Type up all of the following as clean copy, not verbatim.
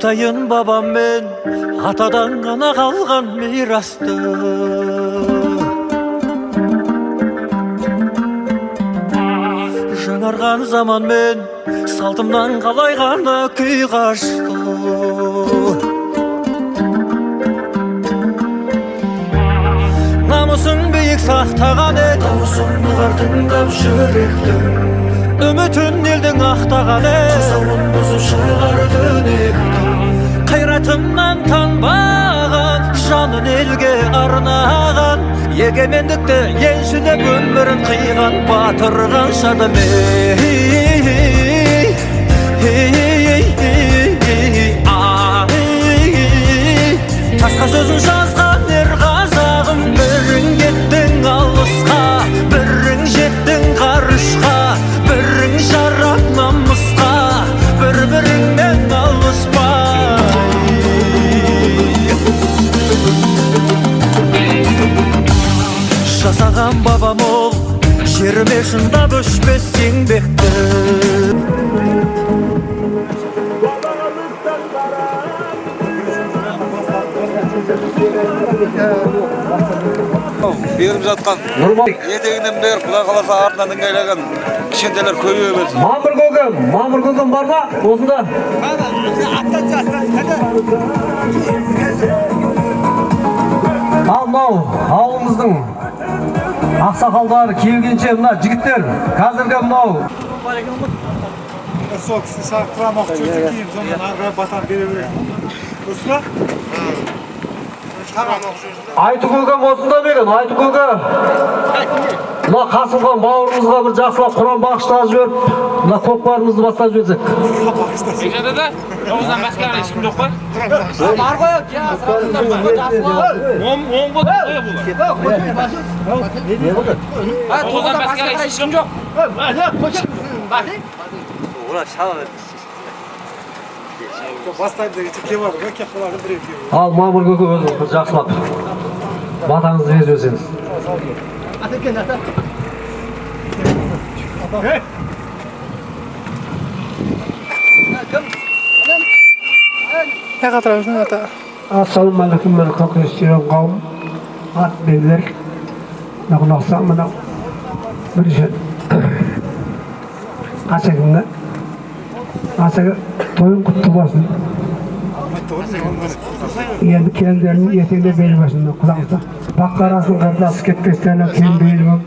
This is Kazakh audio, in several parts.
Айтайын бабам мен атадан ғана қалған мирасты. Жаңарған заман мен салтымнан қалай ғана күй қашты. Намысын биік сақтаған ед, дауысын ұғар тыңдап жүректің. Үмітін елдің ақтаған ед, қызауын бұзып шығар түнектің. Қайратымнан танбаған, жанын елге арнаған, егемендікті еншілеп өмірін қиған батырған шадым. Тасқа сөзін жазған ер қазағым, бірің кеттің алысқа, бірің жеттің ғарышқа, бірің жарақ намысқа, бір-біріңнен алыспай. Жасаған бабам ол жеріме шындап өшпес еңбекті. Беріп жатқан етегінен бер Құдай қаласа артынан ыңғайлаған кішкентайлар көбейе берсін. Мамыр көкем бар ма осында? Ал мынау ауылымыздың ақсақалдары келгенше мына жігіттер қазіргі мынау сол кісі шақырамақ жүрсе кейін сонымен ары батан бере береді. Дұрыс па? Айты көкем осында берген, айты көке. Мына Қасымхан бауырымызға бір жақсылап Құран бағыштап жіберіп, мына көкпарымызды бастап жіберсек. Деді, оғыздан басқа ешкім жоқ қой? Бар ғой, оң болды оғыздан басқа ешкім жоқ. Олар шала бастайды дегенше кеп алды ғой, кеп қалады біреу кеп. Ал Мамыр көке өзіңіз бір жақсылап батаңызды беріп жіберсеңіз. Ne kadar uzun ata? Assalamualaikum warahmatullahi wabarakatuh. At beler. Nak naksa mana berishat. Asagında. Asag toyun kutlu olsun. Endi kendilerinin yeteğinde bel başında kulakta. Bakkarasın kardeş ketmeslerine kim bel bak.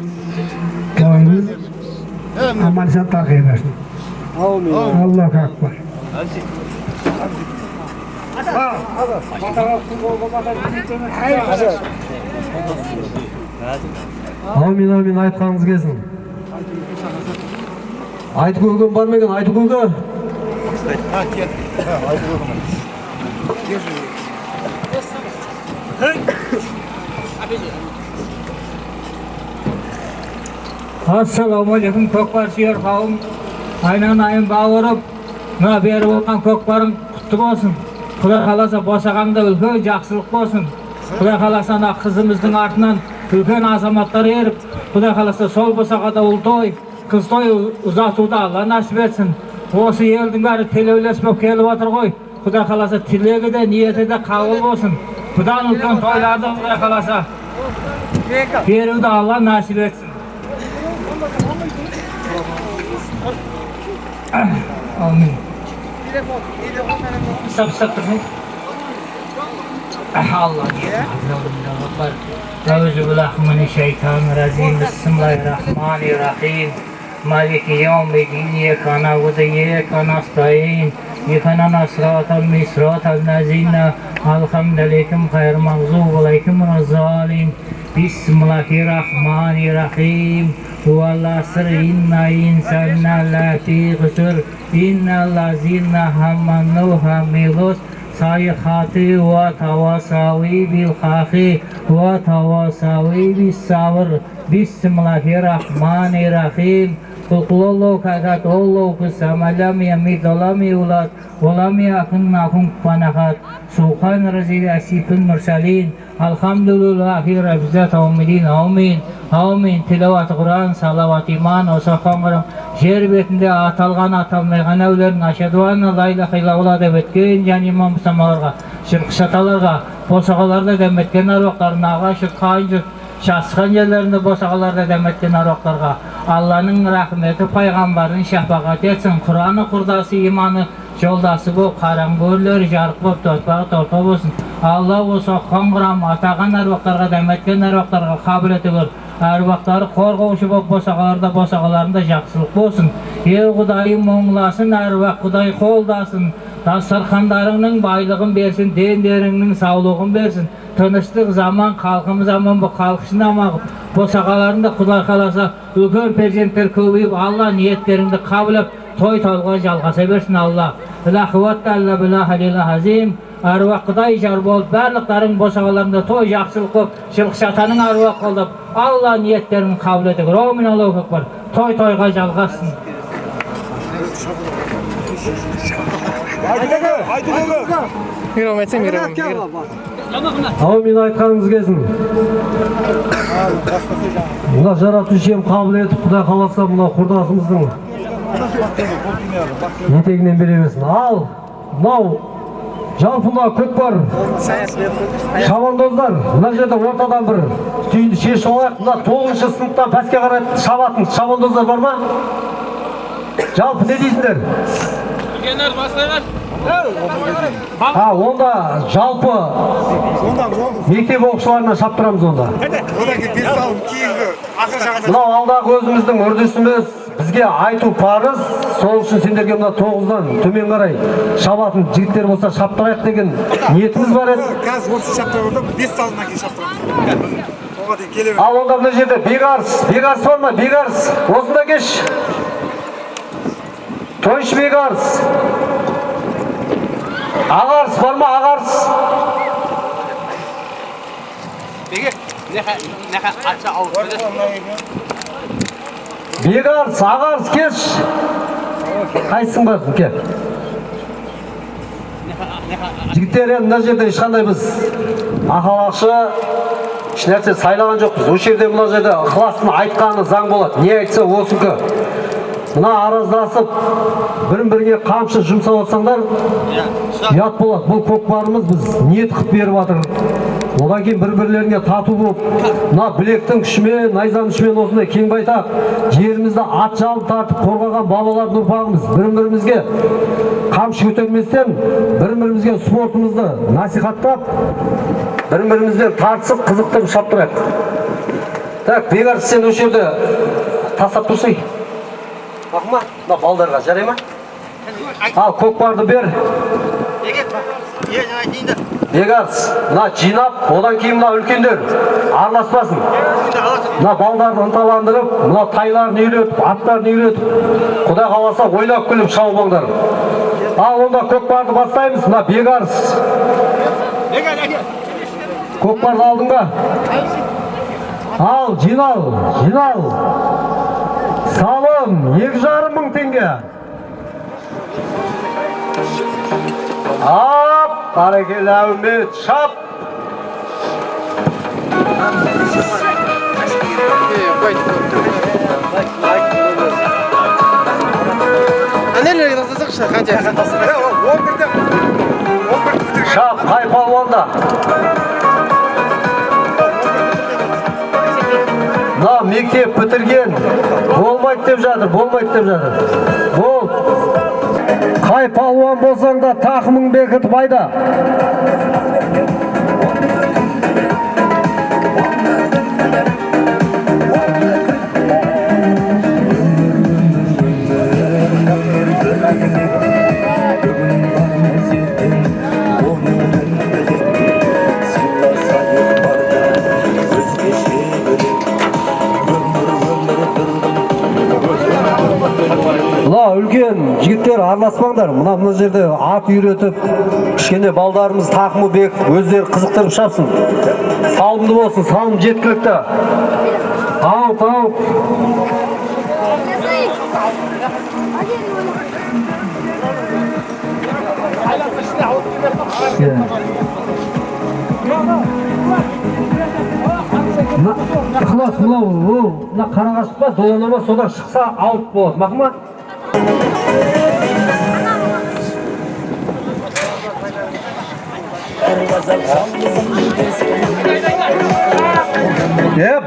Toyun. Aman sen takip versin. Allah akbar. Amin amin айтқаныңыз келсін. Айты көкем бар ма екен? Айты көке. Ассалаумағалейкум көкпар сүйер қауым. Айнан бауырып, мына беріп olған көкпарың құтты болсын. Құдай қаласа босағанда үлкен жақсылық болсын. Құдай қаласа қызымыздың артынан үлкен азаматтар еріп, Құдай қаласа сол босағада ұл той, қыз той ұзатуды Алла насіп етсін. Осы елдің бәрі телеулес болып келіп отыр ғой. Құдай қаласа тілегі де, ниеті де қабыл болсын. Бұдан үлкен тойларды Құдай қаласа беруді Алла насіп етсін. Amin. Stop тұрсын. Allah. Euzubillahimineşşeytanirracim. Bismillahirrahmanirrahim. Maliki yevmiddin. İyyâke na'budu ve iyyâke nestaîn. İhdinâ sıratal müstakîm. Elhamdülillahi gayr mağzûbi aleyhim ve'z-zâlim. Bismillahirrahmanirrahim. Huvallasır inna insanna lafî husr. İnnellezîne âmenû hamilus sayhati ve tavasavi bil haqqi ve tavasavi bis sabr. Bismillahirrahmanirrahim. Kulkullahu kahat Allahu samalam yamid lam yulad ve lam yakun lahu kufuwan ahad. Subhan rabbiyal asifil mursalin. Elhamdülillahi rabbil alamin. Amin. Amin. Tilavat-ı Kur'an, salavat iman, osa qoңғырым. Жер бетінде аталған, аталмайған әулерін ашадуанна, ла илаха илlallah деп өткен, және имам мұсамаларға, шырқы шаталарға, босағаларда дәметкен аруақтарын, аға шырт, қайын жұрт, шасқан жерлерінде босағаларда дәметкен аруақтарға, Алланың рахметі пайғамбардың шапағат етсін, Құраны құрдасы, иманы жолдасы болып, қараңғы өрлері жарық болып, тоспағы торпа болсын. Алла осы қоңғырам атаған аруақтарға, дәметкен аруақтарға қабілеті көр. Әруақтары қорғаушы болып, босағаларында жақсылық болсын. Ел Құдайым оңласын, әруақ Құдай қолдасын. Дастархандарыңның байлығын берсін, дендеріңнің саулығын берсін. Тыныштық заман, халқымыз аман бұл, халық үшін аман. Босағаларында Құдай қаласа үлкен перзенттер көбейіп, Алла ниеттеріңді қабылып, той толға жалғаса берсін Алла. Илахуатта-алла білахалил-азим. Әруақ Құдай жар болып, барлықтарың босағаларында той жақсылық болып, шылық шатаның әруақ қолдап, Алла ниеттерін қабыл етіп, Ромин Аллаху акбар, той-тойға жалғасын. Аумин айтқаныңыз келсін. Мына жаратушы ем қабыл етіп, Құдай қаласа мына құрдасымыздың етегінен бере берсін. Ал, мынау жалпы мына көкпар шабандоздар, мына жерде ортадан бір түйінді шешіп алайық. Мына 9-шы сыныптан пәске қарай шабатын шабандоздар бар ма? Жалпы не дейсіңдер? Онда жалпы мектеп оқушыларына шаптырамыз онда. Мынау алдағы өзіміздің үрдісіміз, бізге айту парыз. Сол үшін сендерге мына 9-дан төмен қарай шабатын жігіттер болса шаптырайық деген ниетіміз бар еді. Қазір осы шаптырып отырып, 5 салынан кейін шаптырамыз. Ал онда мына жерде Бегарс бар ма? Бегарс, осында кеш. Тойш Бегарс. Ағарс бар ма? Ағарс. Бегарс, Ағарс кеш. Қайсың барсың, кел. Жігіттер, мына жерде ешқандай біз ақалақшы ешнәрсе сайлаған жоқпыз. Осы жерде мына жерде ықыластың айтқаны заң болады. Не айтса осыны. Мына араздасып, бірін-біріне қамшы жұмсап отсаңдар, ұят болады. Бұл көкпарымыз біз ниет қып беріп жатыр. Одан кейін бір-бірлеріне тату болып, мына білектің күшімен, найзаның күшімен осындай кең байтақ жерімізді ат жалын тартып қорғаған бабалардың ұрпағымыз. Бірін-бірімізге қамшы көтерместен, бірін-бірімізге спортымызды насихаттап, бірін-бірімізден тартысып, қызықтырып шаптырайық. Так, Бегарс, сен осы жерде тастап тұрсың. Бақма, мына балдарға жарай ма? Ал, көкпарды бер. Бегарс, мына жинап, одан кейін мына үлкендер араласпасын. Мына балдарды ынталандырып, мына тайларын үйлетіп, аттарын үйлетіп, Құдай қаласа ойлап күліп шауып. Ал, онда көкпарды бастаймыз. Мына Бегарс. Көкпарды алдың ба? Ал, жинал. Салым, 2,5 мың теңге. Ап, қарекел әумет, шап. Шап, қай палуанда? Мына мектеп бітірген, болмайды деп жатыр. Бол. Қай палуан болсаң да тақымың бекітіп айда. Үлкен жігіттер араласпаңдар. Мына жерде ат үйретіп, кішкене балдарымыз тақымы бек, өздері қызықтырып шапсын. Салымды болсын, салым жеткілікті. Ау. ықылас мына қарағашық па доланама содан шықса аут болады мақұл ма?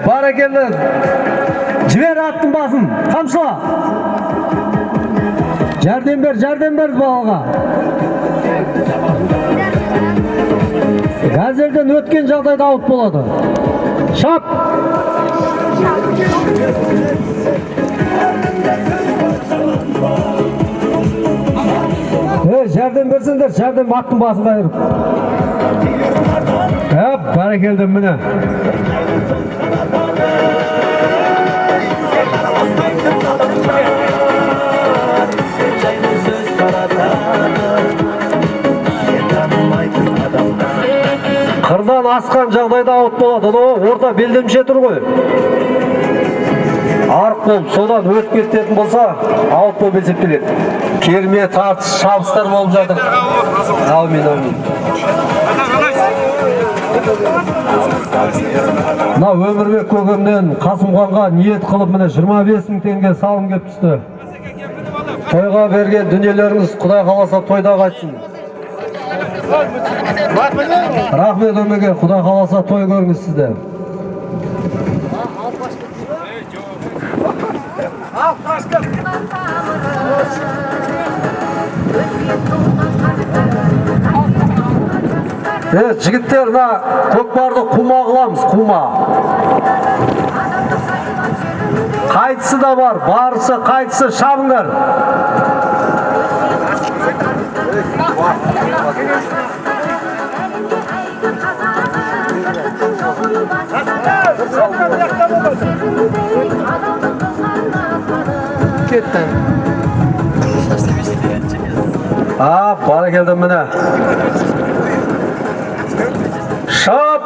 Бәрекелді, жібер аттың басын, қамшыла. Жәрдем бер балаға. Газелден өткен жағдайда аут болады. Шап! Жәрдем берсеңдер, жәрдем аттың басын қайырып. Бәрекелді міне. Қырдан асқан жағдайда аут болады, орта белдемше тұр ғой. Арық болып, содан өтіп кететін болса, аут болып есептеледі. Керме, тартыс, шабыстар болып жатыр. Әумин. Мына Өмірбек көкемнен Қасымханға ниет қылып міне 25 мың теңге салым кеп түсті. Тойға берген дүниелеріңіз Құдай қаласа тойда қайтсын. Рахмет өмеге, Құдай қаласа той көріңіз сізде. Жігіттер, көкпарды қума қыламыз, қума. Қайтысы да бар, барысы, қайтысы, шабыңдар. Кеттім. Бәрекелді міне. Шап!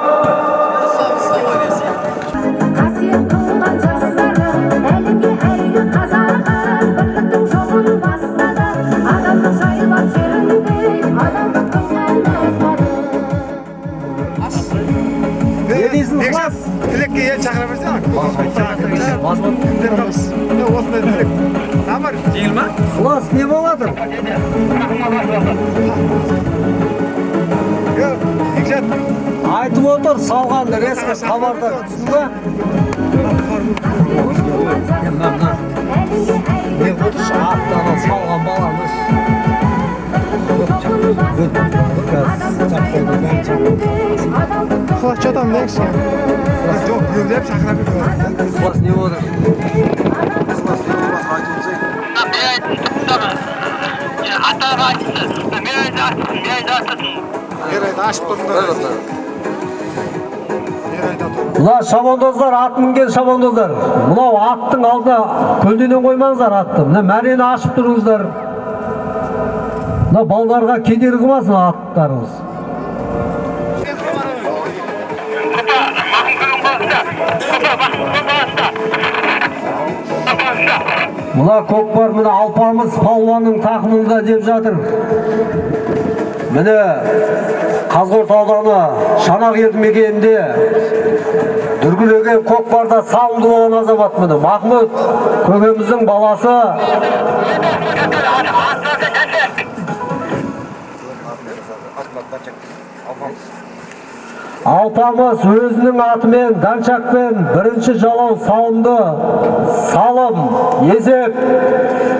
Ne deysin Ықылас? Тілекке ел шақыра берсең. Осындай тілек. Тамыр. Жеңіл ма? Ықылас не болады? Айтып отыр, салғанды резко хабарда түсін ба? Не отыршы, аттанан салған баламыз. Ықылас жатам деңші. Жоқ, біреулеп шақыра берді. Ықылас не отыр? Мына шабандоздар, ат мінген шабандоздар. Мынау аттың алдына көлденен қоймаңыздар атты. Мына мәрені ашып тұрыңыздар. Мына балдарға кедергі қылмасын аттарыңыз. Мына көкпар, мына алпамыз палуанның тақымында деп жатыр. Міне Қазығұрт ауданы Шанақ елді мекенінде дүркілеген көкпарда салымды болған азамат міне Махмұт көкеміздің баласы. Алпамыз өзінің атымен данчакпен бірінші жалау салымды. Салым, есеп.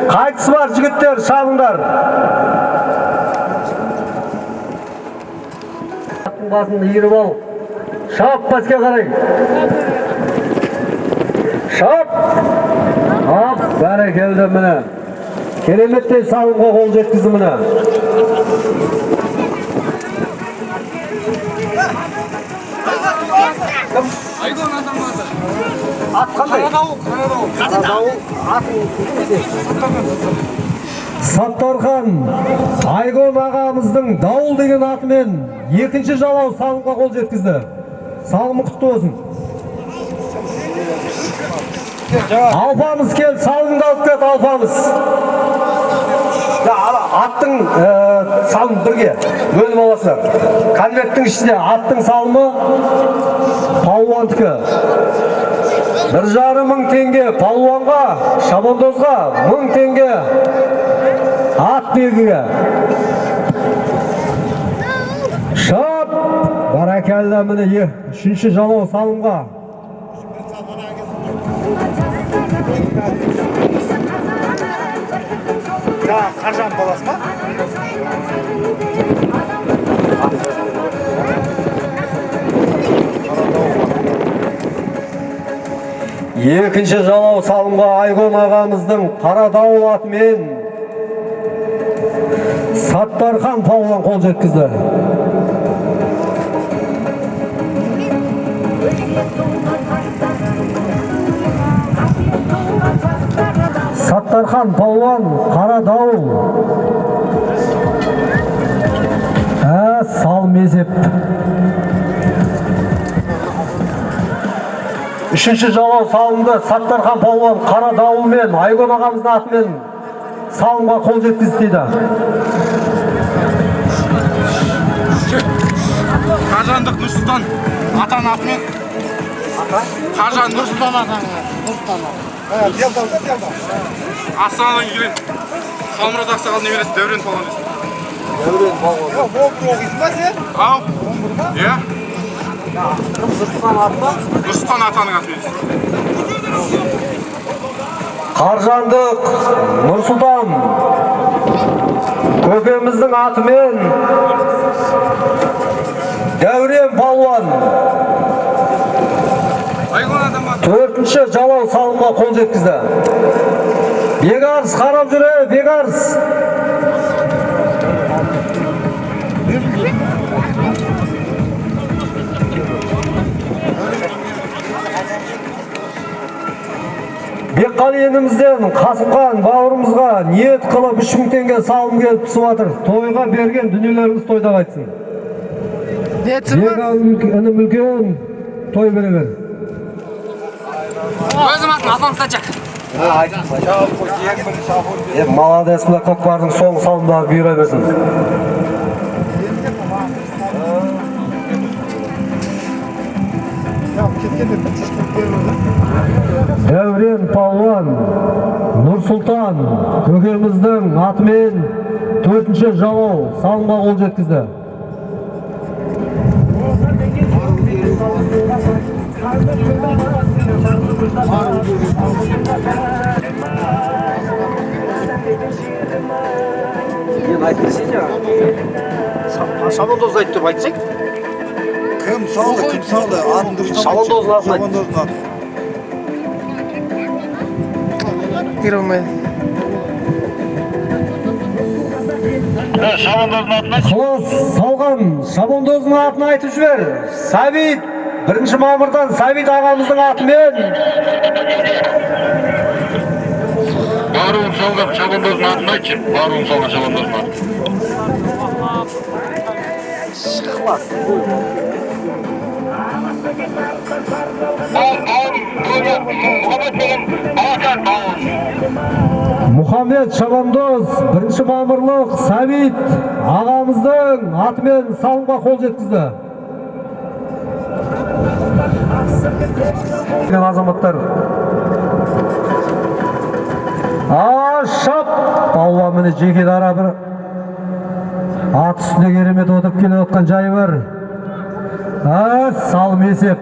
Қайтысы бар жігіттер, шабыңдар. Аттың басын иіріп ал. Шап басқа қарай. Шап. Бәрекелді міне. Кереметтей салымға қол жеткізді міне. Ат қандай? Қарадауыл. Саттархан Айгон ағамыздың дауыл деген атымен екінші жалау салымға қол жеткізді. Салымы құтты болсын. Алпамыз кел, салымды алып кет, Алпамыз. Аттың салымы бірге бөліп аласыздар. Конверттің ішінде аттың салымы палуандікі. 1,5 мың теңге палуанға, шабандозға 1000 теңге ат белгіге. Шап! Баракалла, міне 3-ші жалау салымға. Қаржан баласы ма? Екінші жалау салымға Айгон ағамыздың қара дауыл атымен Саттархан палуан қол жеткізді. Саттархан палуан қара дауыл. Салым есеп. Үшінші жалау салымды Саттархан палуан қара дауылмен Айгон ағамыздың атымен салымға қол жеткізді дейді. Қажандық Нұрсұлтан атан атымен. Қажан Нұрсұлтан атан. Астанадан келген. Қалмұрат Ақсақал немересі Дәурен палуан дейсің. Дәурен палуан. Омбы оқисың ба сен? Ау? Иә? Нұрсұлтан атынан? Нұрсұлтан атаның атымен. Қаржандық Нұрсұлтан көкеміздің атымен Дәурен палуан 4-ші жалау салымға қол жеткізді. Бегарс қарап жүре, Бегарс. Бекқали енімізден Қасымхан бауырымызға ниет қылып 3000 теңге салым келіп түсіп жатыр. Тойға берген дүниелеріңіз тойда қайтсын. Бекқали үлкен той бере бер. Өзім атын атам Сачак. Молодец, мына көкпардың соңғы салымдағы бұйыра берсін. Дәурен палуан Нұрсұлтан көкеміздің атымен 4-ші жалау салымға қол жеткізді. Мен айтты сен ya. Шабандозды айтып тұрып айтсақ? Кім салды? Атын дұрыс Шабандоздың атын айтты. Шабандоздың атын. Қылыс салған шабандоздың атын айтып жібер. Сәбит 1 мамырдан Сәбит ағамыздың атымен Баруын салған шабандоздың атын айтшы. Баруын салған шабандоздың атын. Мұхаммед Шабандоз 1 мамырлық Сәбит ағамыздың атымен салымға қол жеткізді. Азаматтар. Шап! Палуан міне жеке дара бір ат үстіне керемет отырып келе отқан жайы бар. Салым есеп.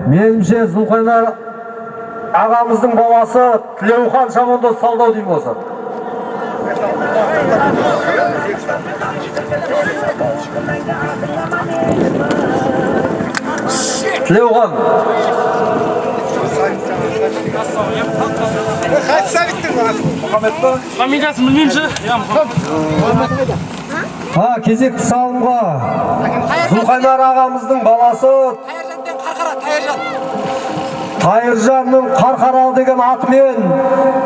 Менімше Зұлқайнар ағамыздың баласы Тілеухан Шабандоз салдау деймін осы. Тілеухан. Қайсы Сәбиттің аты? Мұхаммед па? Фамилиясын білмеймші? Кезекті салымға Зұлқайнар ағамыздың баласы Тайыржанның Қарқарал деген атымен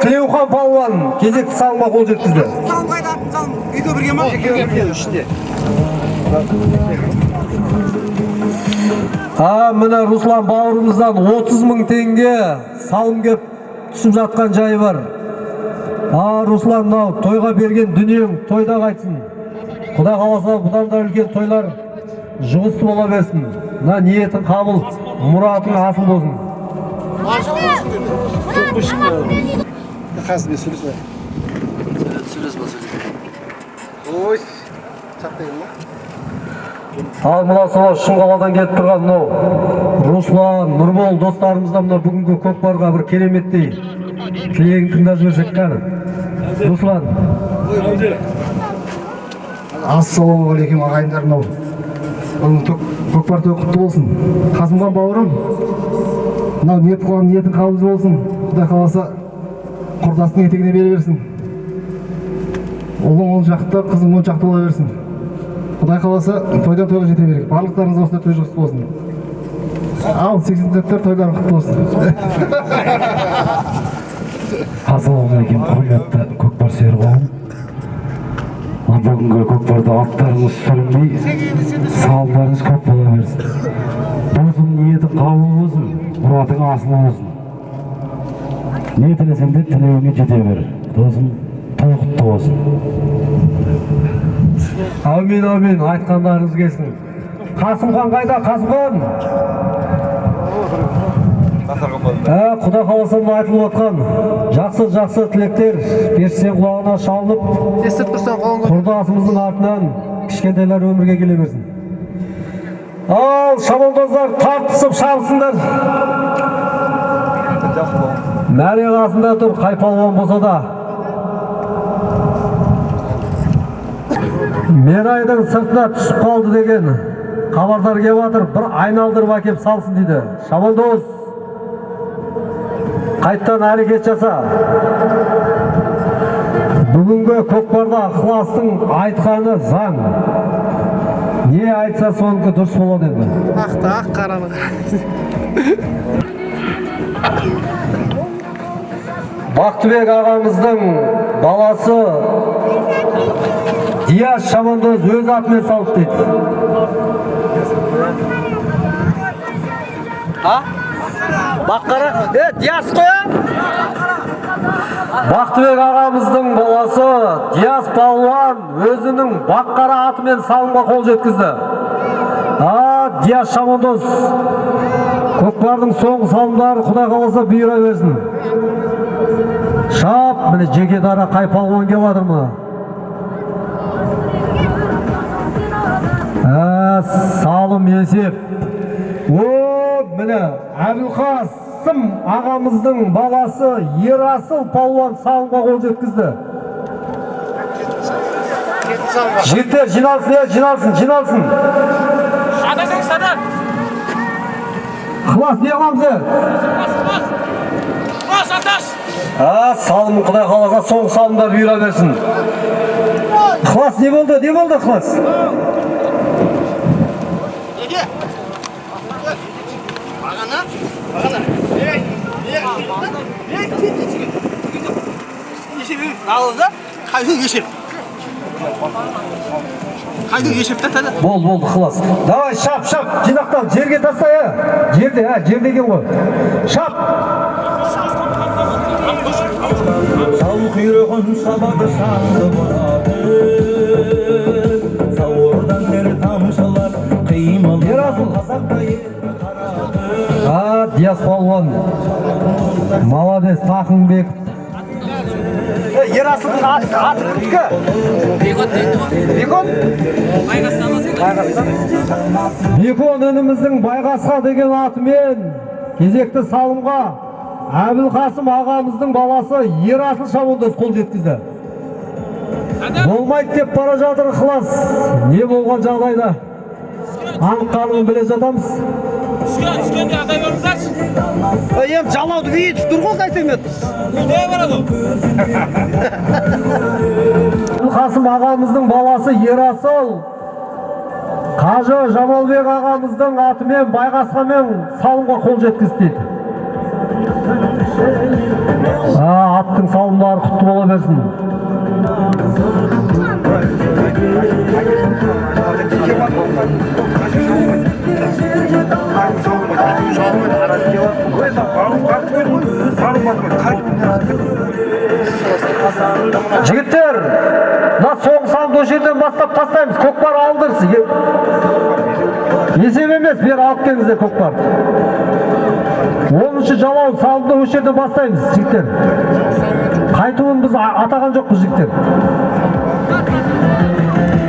Тілеухан палуан кезекті салымға қол жеткізді. Салым қайда? Салым үйде бірге ма? Екеуі ішінде. Міне Руслан бауырымыздан 30.000 теңге салым кеп түсіп жатқан жайы бар. Руслан, тойға берген дүниең тойда қайтсын. Құда қаласа бұдан да үлкен тойлар жұғысты бола берсін. Ниетің қабыл, мұратың асыл болсын. Kasım sürüsü. Oy. Çaktayım mı? Ал мына сол Шымқаладан келіп тұрған мынау Руслан, Нұрбол достарымыздан мына бүгінгі көкпарға бір кереметтей тілегін тыңдап жіберсек қане. Руслан. Ассалаумағалейкум ағайындар, мынау көкпар той құтты болсын. Қасымхан бауырым, мынау ниет қылған ниетің қабыл болсын. Құдай қаласа құрдастың етегіне бере берсін. Ұлың ол жақта, қызың ол жақта бола берсін. Құдай қаласа тойдан тойға жете берейік. Барлықтарыңыз осындай той жақсы болсын. Ал 84 тойларың құтты болсын. Ассалаумағалейкум құрметті көкпар сүйер қауым. Бүгінгі көкпарда аттарыңыз сүрінбей, салдарыңыз көп бола берсін. Досым ниеті қабыл болсын, мұратың асыл болсын. Не тілесем де тілеуіңе жете бер. Досым той құтты болсын. Әумин, әумин, айтқандарыңыз келсін. Қасымхан қайда, Қасымхан? Құда қаласам айтылып отқан жақсы тілектер персе құлағына шалынып, құрдасымыздың артынан кішкентайлар өмірге келе берсін. Ал шабандоздар тартысып шабысыңдар. Мәре қасында тұр, қай палуан болса да. Мерайдың сыртына түсіп қалды деген хабардар келіп жатыр, бір айналдырып әкеп салсын дейді. Шабандоз, қайттан әрекет жаса. Бүгінгі көкпарда ықыластың айтқаны заң. Не айтса соныкі дұрыс болады енді. Ақ қараны. Бақтыбек ағамыздың баласы Диас Шабандоз өз атымен салып дейді. Баққара, Диас қоя? Бақтыбек ағамыздың баласы Диас палуан өзінің баққара атымен салымға қол жеткізді. Диас Шабандоз көкпардың соңғы салымдары Құдай қаласа бұйыра берсін. Шап, міне жеке дара қай палуан келіп жатыр ма? Салым есеп. Міне Әбілқасым ағамыздың баласы Ерасыл палуан салымға қол жеткізді. Жігіттер жиналсын. Адасың садан. Қылас не қамзы? Қылас атас. Салым Құдай қаласа соңғы салымдар бұйыра берсін. Қылас не болды Қылас? Қайдың ешепті тәді? Болды, Қылас. Давай, шап, жинақтал, жерге тастай, жерде екен ғой. Шап! Сау құйрығын сабады шаңды бұрады, сауырдан бер тамшылар қимыл қазақта елді қарады. Диас палуан. Молодец, тақың бек. Ерасылдың аты кімдікі? Бекон? Бекон ініміздің Байғасқа деген атымен кезекті салымға Әбілқасым ағамыздың баласы Ерасыл Шабандоз қол жеткізді. Болмайды деп бара жатыр Ықылас. Не болған жағдайда? Анық-қанығын біле жатамыз. Түскенде атай көріңіздерші. Ем жалауды бейі тұр ғой қайтем еді. Өтеге барады. Әбілқасым ағамыздың баласы Ерасыл Қажы Жамалбек ағамыздың атымен Байғасқамен салымға қол жеткізді дейді. Аттың салымдары құтты бола берсін. Жігіттер, соңғы салымды о жерден бастап тастаймыз. Көкпар алдырсы. Есеп емес, бері алып келіңіздер көкпар. 10-шы жалау салымды осы жерде бастаймыз, жігіттер. Қайтуын біз атаған жоқпыз, жігіттер.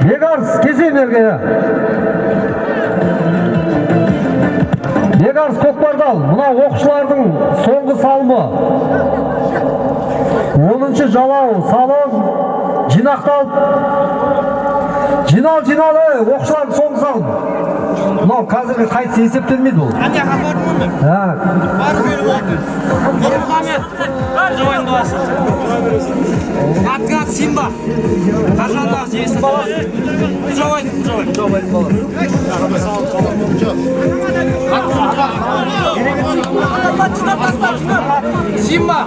Бегарс, кезеңдерге. Бегарс Көкпардал, мына оқушылардың соңғы салымы. 10-шы жалау салым жинақталып. Жинал, оқушылардың соңғы салым. Мынау қазіргі қайтысы есептелмейді ол. Қанияға бардың мұнда? Барып өліп олды. Мұхаммед, жауайын баласы. Атқа Симба. Қаржандағы жейсі баласы. Жауайын баласы. Симба.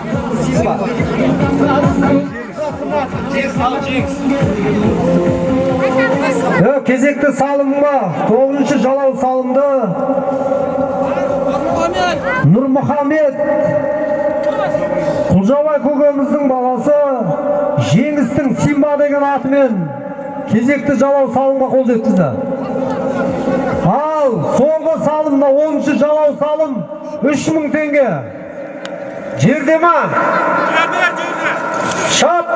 Кезекті салымға 9-шы жалау салымды Нұрмұхамед Құлжабай көкеміздің баласы Жеңістің Симба деген атымен кезекті жалау салымға қол жеткізді. Ал соңғы салымда 10-шы жалау салым 3000 теңге. Жерде ма? Шап!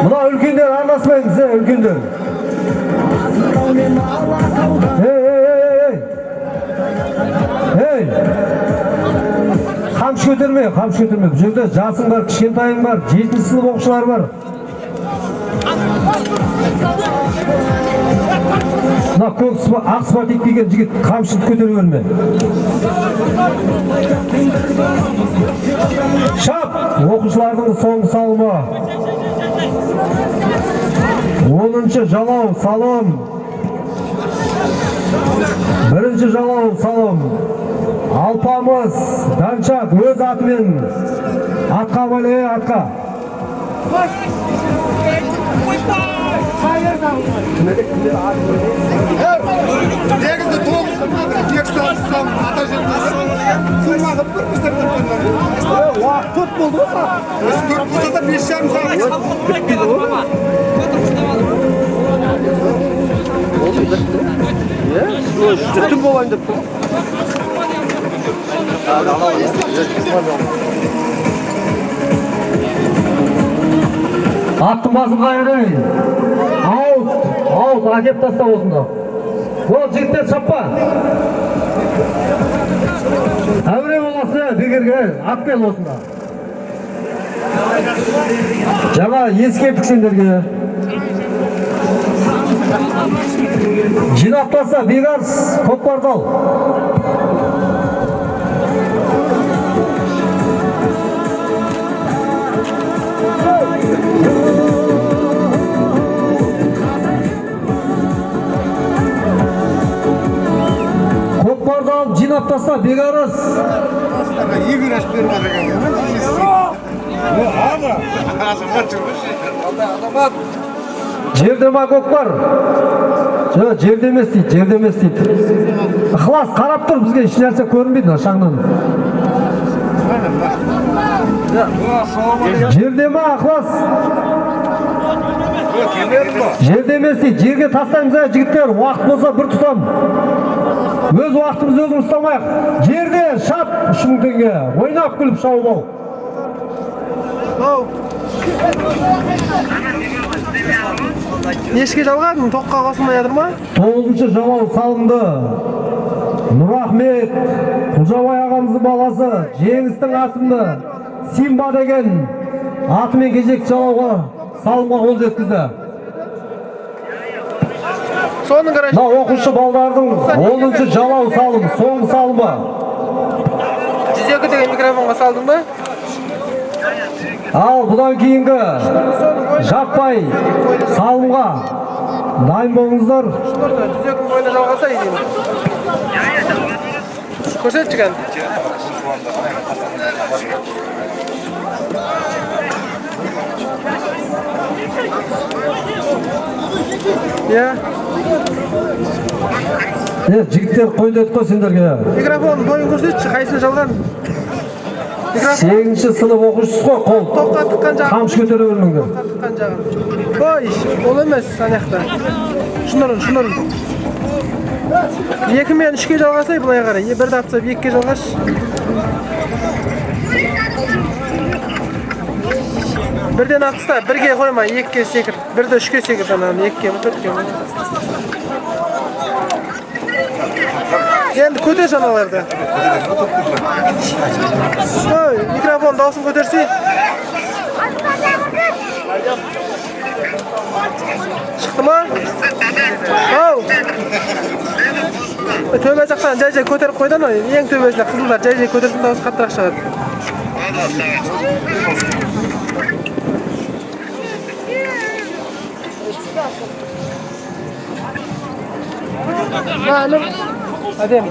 Мына үлкендер араласпаймыз, үлкендер. Ей! Қамшы көтерме. Бұл жерде жасың бар, кішкентайың бар, 7-ші сынып оқушылар бар. Мына көк ақ спортик деген жігіт қамшыны көтере берме. Шап! Оқушылардың соңғы салымы. 10-шы жалау салым. 1-ші жалау салым. Алпамыс Данчак өз атымен атқа бөле атқа. Негізді тоғыз текст алсам ата жеріміз сылмағып бір біздер уақыт көп болды ғой. Осы 4 болса да 5 жарым сағат бітпейді ғой. Түтін болайын деп тұр. Аттың басын қайырайын. Аут, әкеп таста осында. Ол жігіттер шаппа. Әуре боласы бегерге ат кел осында. Жаңа ескерттік сендерге. Жинақтаса Бегарс Көкпардал. Көкпардал жинақтаса Бегарс. Игорь ашпер бар екен. Жерде ма көкпар? Жоқ, жерде емес дейді. Ықылас қарап тұр, бізге еш нәрсе көрінбейді шаңнан. Жерде ма ықылас? Жерде емес дейді, жерге тастаймыз жігіттер, уақыт болса бір тұтам. Өз уақытымыз өзіміз ұстамайық. Жерде шап 3000 теңге. Ойнап күліп шауып ал. Нешке жалғадың? Тоққа қосылмай жатыр ма? 9-шы жалау салынды. Нұрахмет Құлжабай ағамыздың баласы Жеңістің атында Симба деген атымен кезекті жалауға салымға қол жеткізді. Мына оқушы балдардың 10-шы жалау салым, соңғы салымы. 102 деген микрофонға салдың ба? Ал бұдан кейінгі жаппай салымға дайын болыңыздар. 102 бойына жалғаса едім. Көрсет шыған. Жігіттер қойды қой сендерге. Микрофонның бойын көрсетші, қайсыны жалған? 8-ші сынып оқушысы қой, қол. Тоққа тыққан жағын. Қамшы көтере бермеңдер. Тоққа тыққан жағын. Ой, ол емес, санақта. Şunların. 2 men 3 жалғасай былай қарай. Бірді атса 2 жалғаш. Бірден атыста 1-ге қойма, 2-ге секір. 1-ді 3-ге секір жанағын, 2-ге, 4-ге. Енді көтер жаналарды. Микрофон дауысын көтерсе. Шықты ма? Ау! Төбе жақтан жай-жай көтеріп қойдан, ең төбесіне қызылдар жай-жай көтерсін дауысы қаттырақ шығады. Malum. Adem.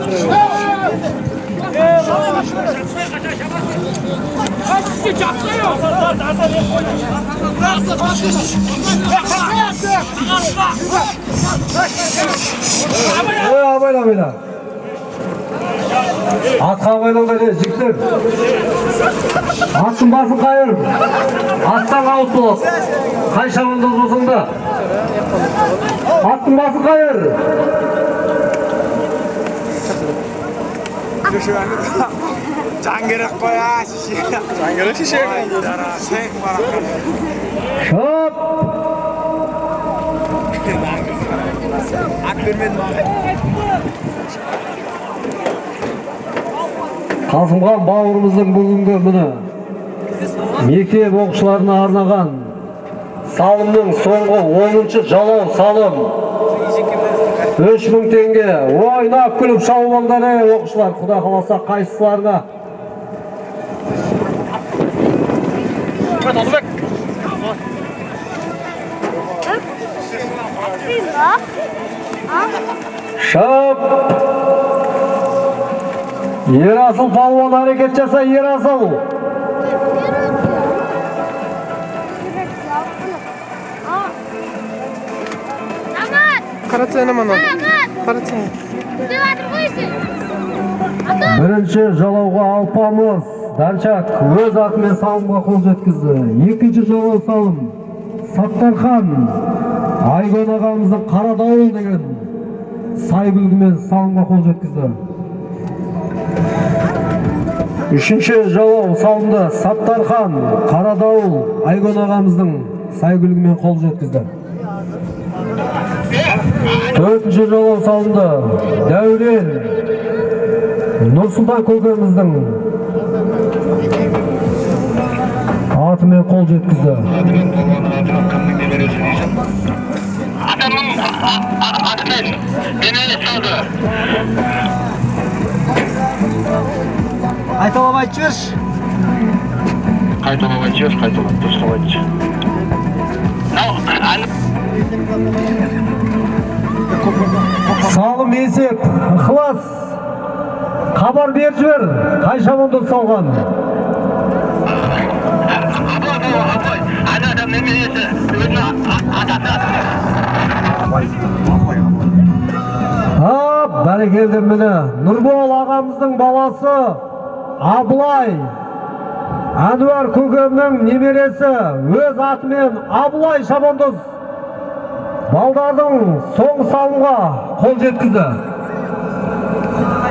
Bayla. Atқа baylanдар жігіттер. Аттың басын қайыр. Аттан ауыт болады. Қай шамында болсаң да. Аттың басын қайыр. Can gerek koya şişe. Can gerek şişe. Şop. Қасымхан бауырымыздың бүгінгі міне мектеп оқушыларына арнаған салымның соңғы 10-шы жалау салым 3000 теңге. Ойнап күліп шауып алыңдар оқушылар, Құда қаласа қайсыларына. Шап! Ерасыл палуан әрекет жаса, Ерасыл! Қаратсайна мана. Қаратсайна. Бірінші жалауға Алпамыс Данчак өз атымен салымға қол жеткізді. Екінші жалау салым Саттархан Айгон ағамыздың Қара дауыл деген сайгүлгімен салымға қол жеткізді. Үшінші жалау салымды Саттархан Қара дауыл Айгон ағамыздың сайгүлгімен қол жеткізді. Төртінші жалау салымды Дәурен Нұрсұлтан көкеміздің атымен қол жеткізді. Атамның атымен мені салды. Қайталап айтып жіберші. Қайталап дұрыстап айтшы. Салым есеп, ықылас. Хабар беріп жібер, қай шамонды салған? Ана адам немересі, өзінің атасы. Бәрекелді міне, Нұрбол ағамыздың баласы Абылай Әнуар көкемнің немересі өз атымен Абылай Шабандоз балдардың соңғы салымға қол жеткізді.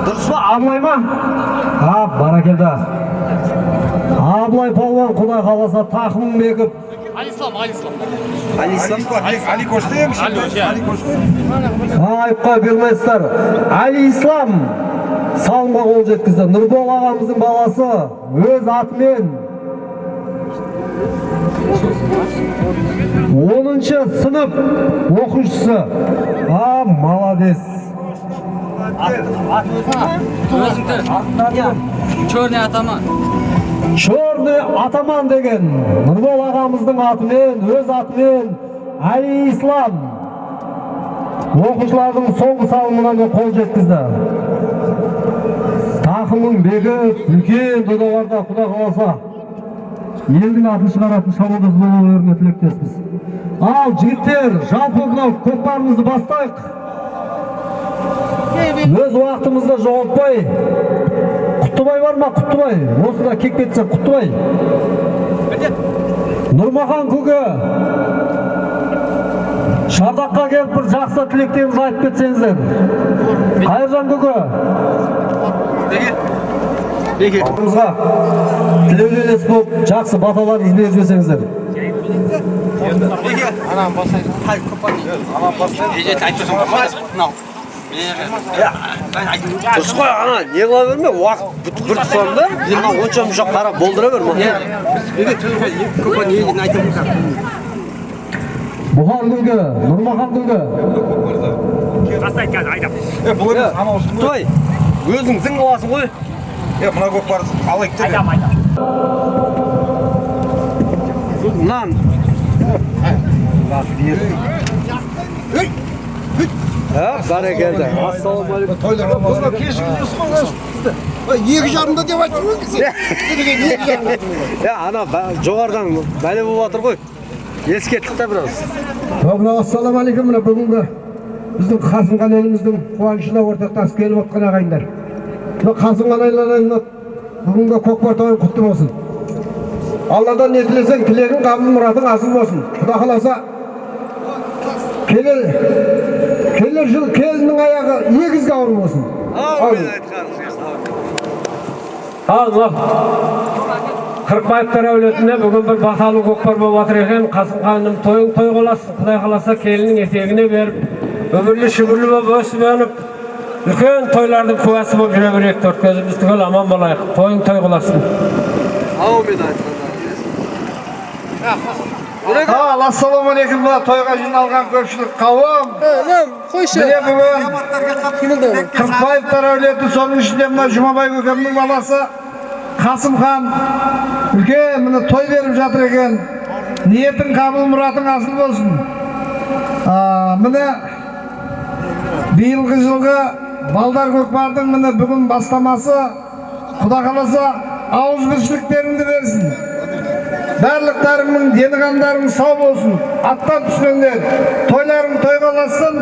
Дұрыс па, Абылай ма? Бәрекелді. Абылай палуан Құдай қаласа тақымын бекіп. Алислам. Ali koştu ya. Ali koştu. Айыпқа бермейсіздер. Али Ислам салымға қол жеткізді. Нұрбол ағамыздың баласы өз атымен 10-шы сынып оқушысы. Молодец. Черный атаман деген Нұрбол ағамыздың атымен, өз атымен Али Ислам оқушылардың соңғы салымына қол жеткізді. Тақымың бегіп, үлкен додаларда Құда қаласа елдің атын шығаратын шабандоз болуларына тілектеспіз. Ал жігіттер, жалпы мынау көкпарымызды бастайық. Өз уақытымызды жоғалтпай. Құттыбай бар ма, Құттыбай? Осында кек кетсе Құттыбай. Нұрмахан көке. Шардаққа келіп бір жақсы тілектеріңізді айтып кетсеңіздер. Қайыржан көке. Бекерімізға тілеулес болып жақсы баталарыңызды беріп жіберсеңіздер. Дұрыс қой ана, не қыла берме, уақыт бір тұсам да, мына онша мұшақ қарап болдыра берме. Бұхар көке, Нұрмахан көке. Той, өзің зің қыласың ғой. Мына көкпар алайық деп. Мынан. Бәрекелді. Ассалаумағалейкум. Екі жарымда деп айттым ғой сен. Ана жоғардан бәле болып жатыр ғой. Ескерттік та біраз. Ассалаумағалейкум. Мына бүгінгі біздің Қасымхан еліміздің қуанышына ортақтасып келіп отқан ағайындар. Мына Қасымхан айларына бүгінгі көкпар тойын құтты болсын. Алладан не тілесең, тілегің қабыл мұратың асыл болсын. Құда қаласа келер жыл келіннің аяғы егізге ауыр болсын. Қырықбаевтар әулетінде бүгін бір баталы көкпар болып жатыр екен. Қасымханның тойын той қыласың, Құдай қаласа келіннің етегіне беріп, өмірлі шүгірлі болып өсіп өніп, үлкен тойлардың куәсі болып жүре берейік. Төрт көзіміз түгел аман болайық. Тойың той қыласың. Ассалаумағалейкум. Мына тойға жиналған көпшілік қауым. Міне бүгін Қырықбаевтар әулеті, соның ішінде мына Жұмабай көкемнің баласы Қасымхан үлкен міне той беріп жатыр екен. Ниетің қабыл, мұратың асыл болсын. Міне биылғы жылғы балдар көкпардың міне бүгін бастамасы, Құда қаласа ауызбіршіліктеріңді берсін. Барлықтарыңның дені қандарың сау болсын. Аттан түскендер тойларың тойға ұлассын.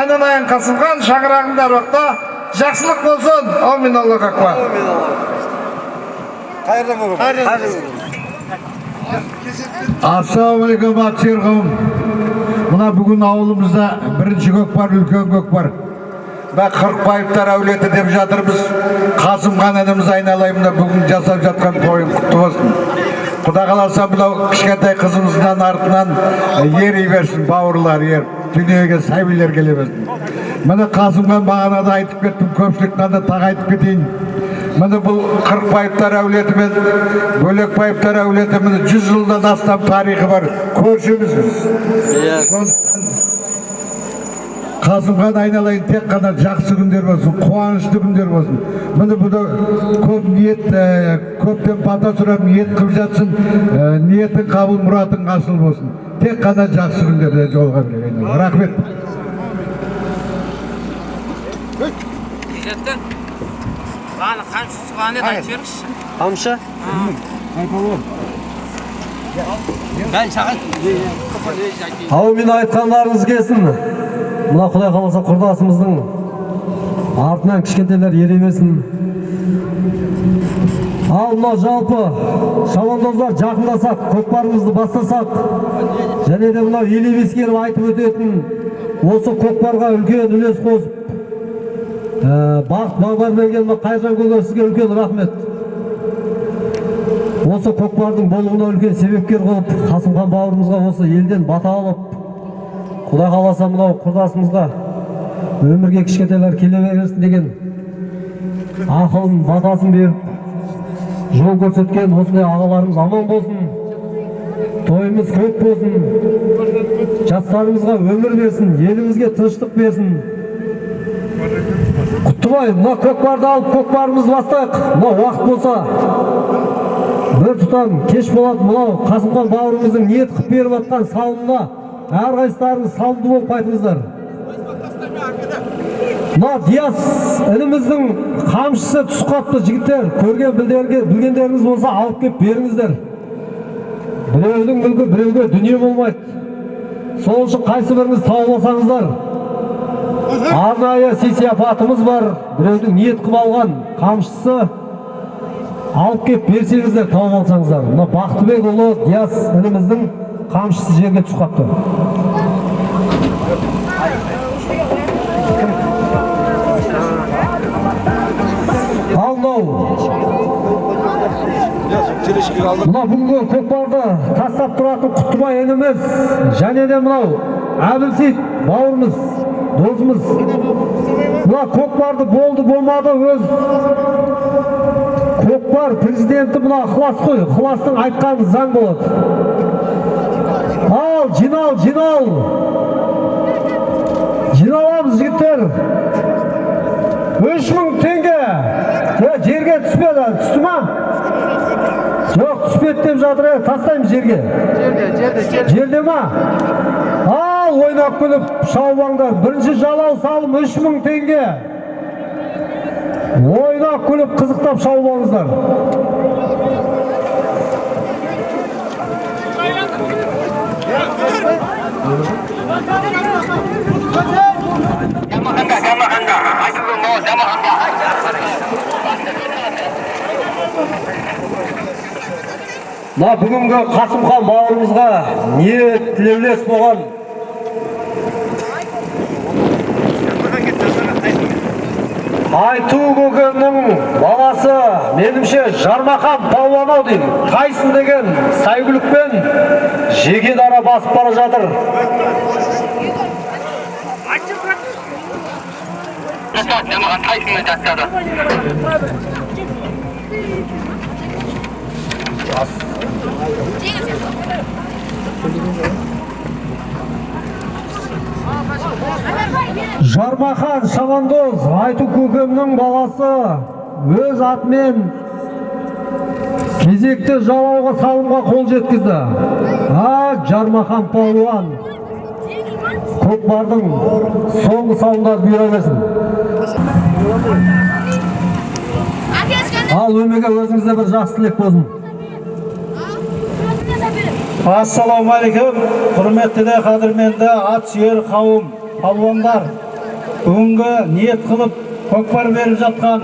Айналайын Қасымхан, шаңырағыңдар уақытта жақсылық болсын. Аумин, Аллах акбар. Ассалаумағалейкум, атшер қауым. Мына бүгін ауылымызда бірінші көкпар, үлкен көкпар. Қырықбаевтар әулеті деп жатырмыз. Қасымхан ініміз айналайымда бүгін жасап жатқан тойын құтты болсын. Құда қаласа мынау кішкентай қызымыздан артынан ери берсін, бауырлар ер, дүниеге сәбилер келе берсін. Міне Қасымхан бағанада айтып кеттім, көпшіліктен де тағы айтып кетейін. Міне бұл Қырықбаевтар әулеті мен Бөлекбаевтар әулеті міне 100 жылдан астам тарихы бар, көршімізбіз. Қасымхан айналайын, тек қана жақсы күндер болсын, қуанышты күндер болсын. Міне бұда көп ниет, көптен бата сұрап ниет қылып жатсын, ниетің қабыл, мұратың асыл болсын. Тек қана жақсы күндерде жолға берейін. Рахмет. Баны қамшы сұған еді айтып беріңізші. Қамшы? Аумин, айтқандарыңыз келсін. Мына Құдай қаласа құрдасымыздың артынан кішкентелер ере берсін. Ал мына жалпы шабандоздар жақындасақ, көкпарымызды бастасақ, және де мына ел ескеріп айтып өтетін осы көкпарға үлкен үлес қосып, бағыт бағдар берген Қайыржан көке, сізге үлкен рахмет. Осы көкпардың болуына үлкен себепкер қылып, Қасымхан бауырымызға осы елден бата алып, Құдай қаласа мынау құрдасымызға өмірге кішкентайлар келе берсін деген ақылын, батасын беріп, жол көрсеткен осындай ағаларымыз аман болсын, тойымыз көп болсын, жастарымызға өмір берсін, елімізге тыныштық берсін. Құттыбай, мына көкпарды алып көкпарымызды бастайық. Мына уақыт болса бір тұтам кеш болады. Мынау Қасымхан бауырымыздың ниет қып беріп жатқан салымына әрқайсыларыңыз салымды болып қайтыңыздар. Мына Диас ініміздің қамшысы түс қапты. Жігіттер, көрген білгендеріңіз болса алып кеп беріңіздер. Біреудің мүлкі біреуге дүние болмайды. Сол үшін қайсы біріңіз тауып алсаңыздар. Арнайы сый-сияпатымыз бар. Біреудің ниет қып алған қамшысы алып кеп берсеңіздер, тауып алсаңыздар. Мына Бақтыбек ұлы Диас ініміздің қамшысы жерге түс қапты. Mına бүгінгі көкпарды тастап тұратын Құттыбай ініміз және де мынау Әбілсейіт бауырымыз, досымыз. Мына көкпарды болды болмады өз көкпар президенті мына ықылас қой. Ықыластың айтқаны заң болады. Ал, жинал. Жиналамыз жігіттер. 3000 теңге. Жерге түспеді, түсті ма? Жоқ, түспеді деп жатыр, тастаймыз жерге. Жерде ма? Ал, ойнап күліп, шаубаңдар. Бірінші жалау салым 3000 теңге. Ойнап күліп, қызықтап шаубаңыздар. Бүгінгі Қасымхан бауырымызға не тілеулес болған Айту көкемнің баласы, менімше Жармахан палуан деймін. Тайсын деген сайгүлікпен жеке дара басып бара жатыр. Жармахан Шамандоз, Айту көкемнің баласы өз атымен кезекті жалауға салымға қол жеткізді. Жармахан палуан көкпардың соңғы салымдар бұйыра берсін. Ал өмеге өзіңізде бір жақсы тілек болсын. Ассалаумағалейкум, құрметті де қадірменді ат сүйер қауым, палуандар. Бүгінгі ниет қылып көкпар беріп жатқан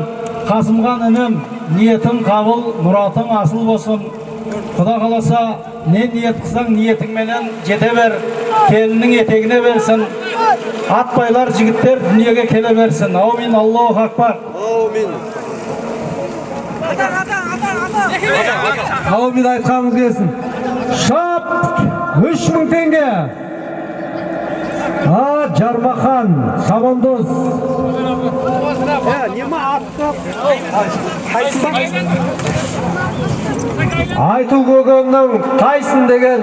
Қасымхан інім, ниетің қабыл, мұратың асыл болсын. Құда қаласа, не ниет қылсаң ниетіңменен жете бер, келіннің етегіне берсін. Атбайлар жігіттер дүниеге келе берсін. Аумин, Аллаху акбар. Аумин айтқанымыз келсін. Шап 3000 теңге. Жармахан Шабандоз. Айту көкемнің Тайсын деген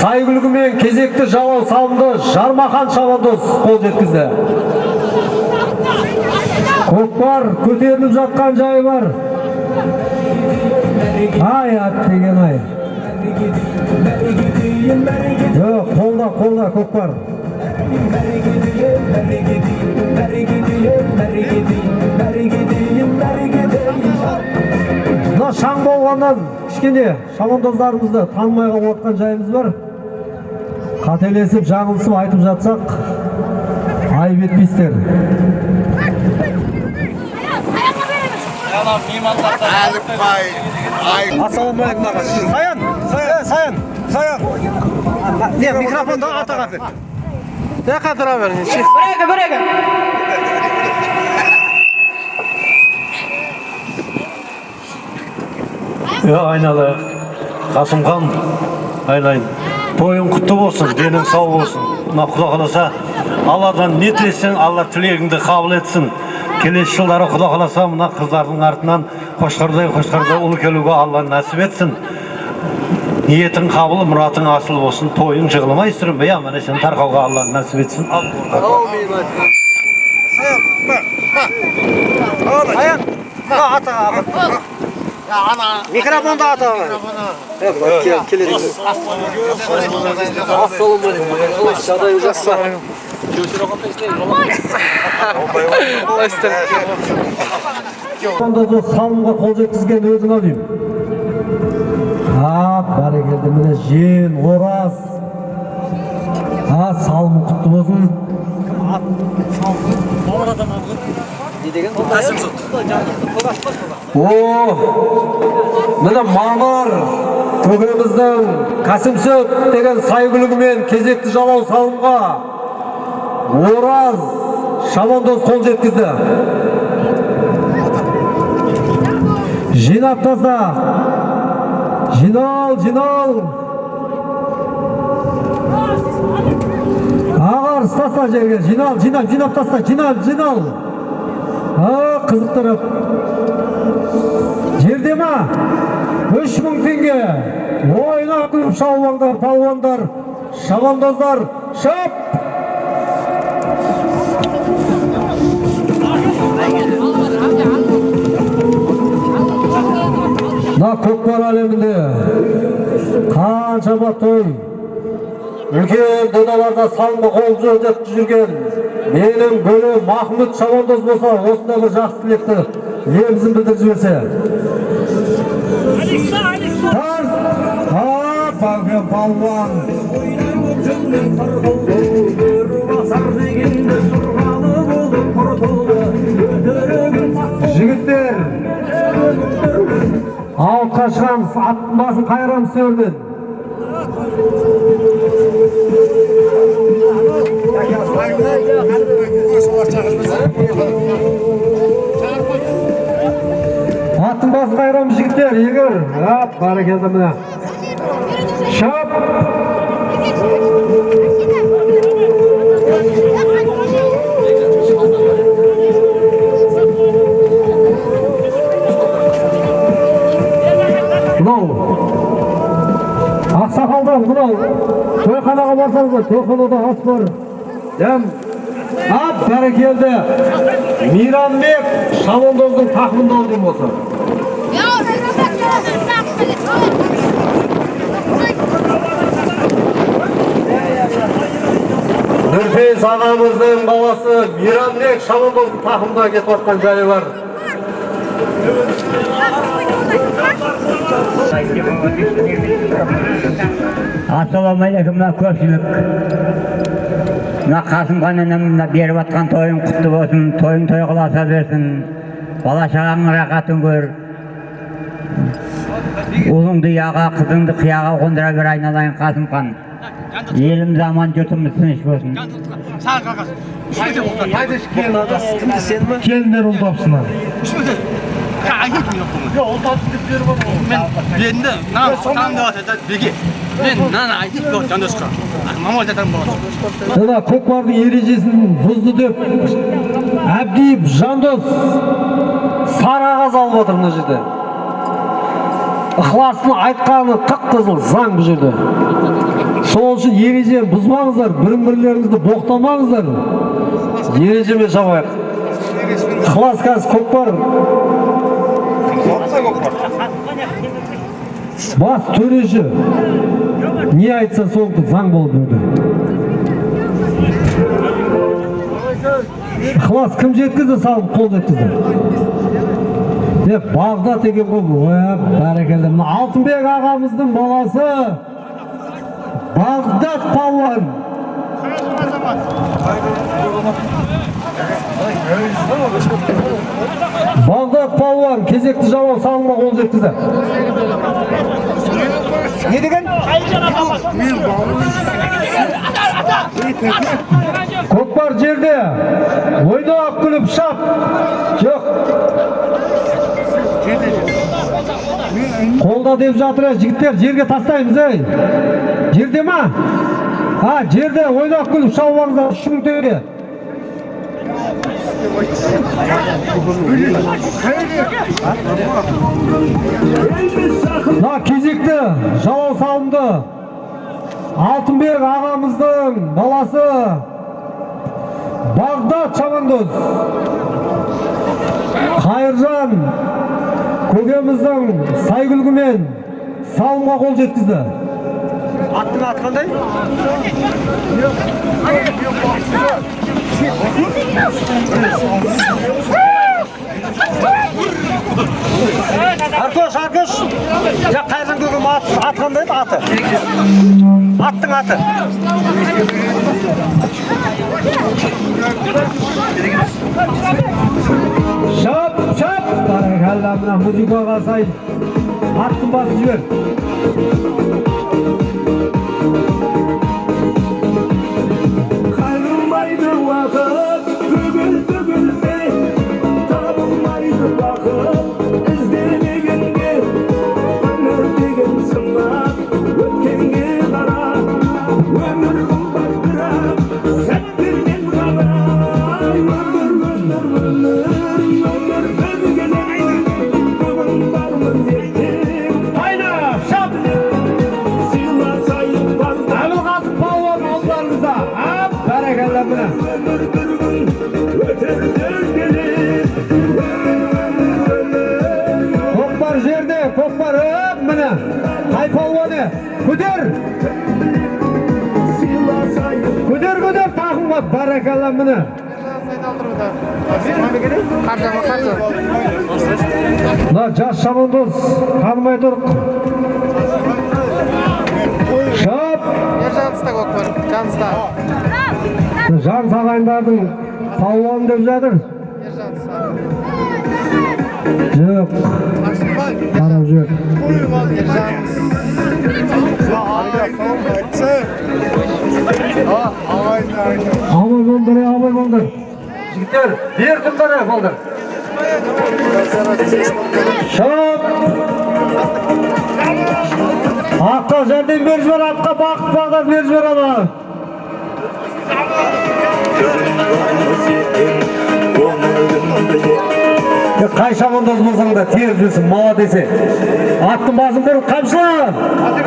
сайгүлігімен кезекті жалау салымды Жармахан Шабандоз қол жеткізді. Көкпар көтеріліп жатқан жайы бар. Ай, ат деген ай. Қолда көкпар. Мына шаң болғаннан кішкене шабандоздарымызды танымай қалып отқан жайымыз бар. Қателесіп, жаңылысып айтып жатсақ, айып етпейсіздер. Ассалаумағалейкум аға. Саян. Не, микрофонды атаға бер. Дәқа тұра бер. Бір. Айналайық. Қасымхан, айналайын. Тойың құтты болсын, денің сау болсын. Құда қаласа, Алладан не тілесең, Алла тілегіңді қабыл етсін. Келесі жылдары Құда қаласа, мына қыздардың артынан қошқардай ұлы келуге Алла нәсіп етсін. Ниетің қабыл, мұратың асыл болсын. Тойың жығылмай сүрінбей, аман есен тарқауға Алла нәсіп етсін. Саян, атаға. Микрофонды атаға. Салымға қол жеткізген өзің алайым. Бәрекелді, міне жен, ораз. Салымы құтты болсын. Міне мамыр көкеміздің Қасымсөт деген сайгүлігімен кезекті жалау салымға ораз Шабандоз қол жеткізді. Жинап тастап Жинал. Ағар ұстаса жерге. Жинап таста. Жинал. Қызықтырып. Жерде ма? 3000 теңге. Ойнақ күліп шалуаңдар, палуандар, шабандоздар. Шап! Көкпар әлемінде қаншама той үлкен додаларда салымға қол жетіп жүрген менің бөлім Махмұт шабандоз болса, осында бір жақсы тілекті лебізін білдіріп жіберсе. Балген палуан. Жігіттер, ауытқа шығамыз, аттың басын қайырамыз сөрден. Аттың басын қайырамыз жігіттер, егер. Барекелді мына. Шап! Ақсақалдар, мынау тойханаға барсаңыздар, тойханада ас бар. Дәм. Бәрекелді. Мейрамбек шабандоздың тақымында алдым болса. Нұрпейіс ағамыздың баласы Мейрамбек шабандоздың тақымында кетіп жатқан жайы бар. Ассалаумағалейкум, көпшілік. Қасымхан інім беріп атқан тойың құтты болсын, тойың той қыласа берсін, бала шағаңның рақатын көр. Ұлыңды яға, қызыңды қияға қондыра бер айналайын Қасымхан. Елім заман жұртымыз тыныш болсын. Келіндер ұлтапсынар. Көкпардың ережесін бұзды деп Әбдиев Жандос сарағаз алып отыр мына жерде. Ықыласын айтқаны қып-қызыл заң бұл жерде. Сол үшін ережені бұзмаңыздар, бірін-бірлеріңізді боқтамаңыздар. Ережемен шабайық. Ықылас қазір көкпар. Бас төреші не айтса соңғы заң болып жүрді. Ықылас кім жеткізді, салып қол жеткізді. Бағдат екен ғой, бәрекелді. Алтынбек ағамыздың баласы Бағдат палуан. Бағдат палуан кезекті жауап салымға қол жеткізді. Не деген? Көкпар жерде ойнап күліп шап. Жоқ. Қолда деп жатыр, жігіттер, жерге тастаймыз, ей. Жерде ма? Жерде ойнап күліп шалуаңыздар 3000 теңге. Кезекті жалау салымды Алтынбек ағамыздың баласы Бағдат шабандоз Қайыржан көкеміздің сайгүлгімен салымға қол жеткізді. Аттың аты қандай? Аркош. Қайыржан көкем аты қандай еді аты? Аттың аты. Шап. Баракалла, мына музыкаға сай аттың басын жібер. Қайырмайды уақыт, бүгілме, табылмайды бақыт, іздемегенге өмір деген Көкпар жерде, көкпар міне. Қай палуаны? Көтер! Көтер, тақымға баракалла міне. Жас шабандоз, қанмай тұрық. Шап! Жаныста көкпар, жаныста. Жан сағайындардың палуан деп жатыр. Жоқ. Қарап жүр. Абай болдыр. Жігіттер, бер тұмдары болдыр. Шап! Аққа жәрден бер жібер, атқа бақыт бағдар бер жібер ана. Қай шабандоз болсаң да тез жүрсің, мала десе. Аттың басын бұрып қамшыла.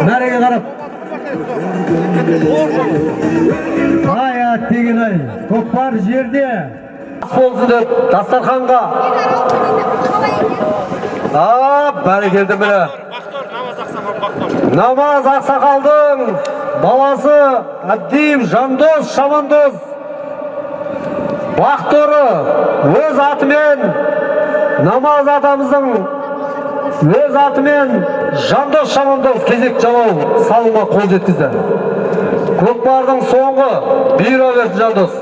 Мәреге қарап. Ай, ат деген ай. Көкпар жерде. Болсы деп, дастарханға. Бәрекелді білі. Намаз ақсақалдың баласы Әбдим Жандос Шабандоз Бақторы өз атымен Намаз атамыздың өз атымен Жандос Шабандоз кезек жалау салуға қол жеткізді. Көкпардың соңғы бұйыра берді Жандос.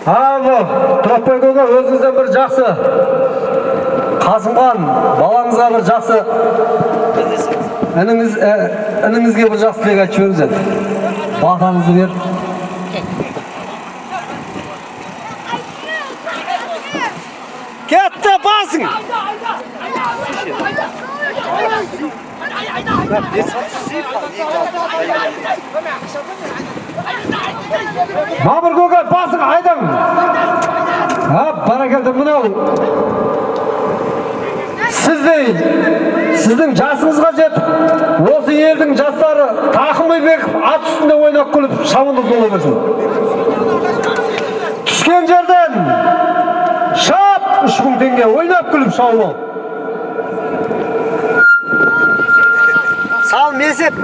Тұрапбай көке, өзіңізден бір жақсы Қасымхан балаңызға бір жақсы ініңізге бір жақсы тілек айтып жіберіңіз. Батаңызды беріп. Кетті басың! Мамыр көке, басың айдың! Баракелді мынау. Сіздің жасыңызға жетіп, осы елдің жастары тақымы бекіп, ат үстінде ойнап күліп, шабандоз бола берсін. Түскен жерден шап 3000 теңге ойнап күліп шауып. Сал месеп.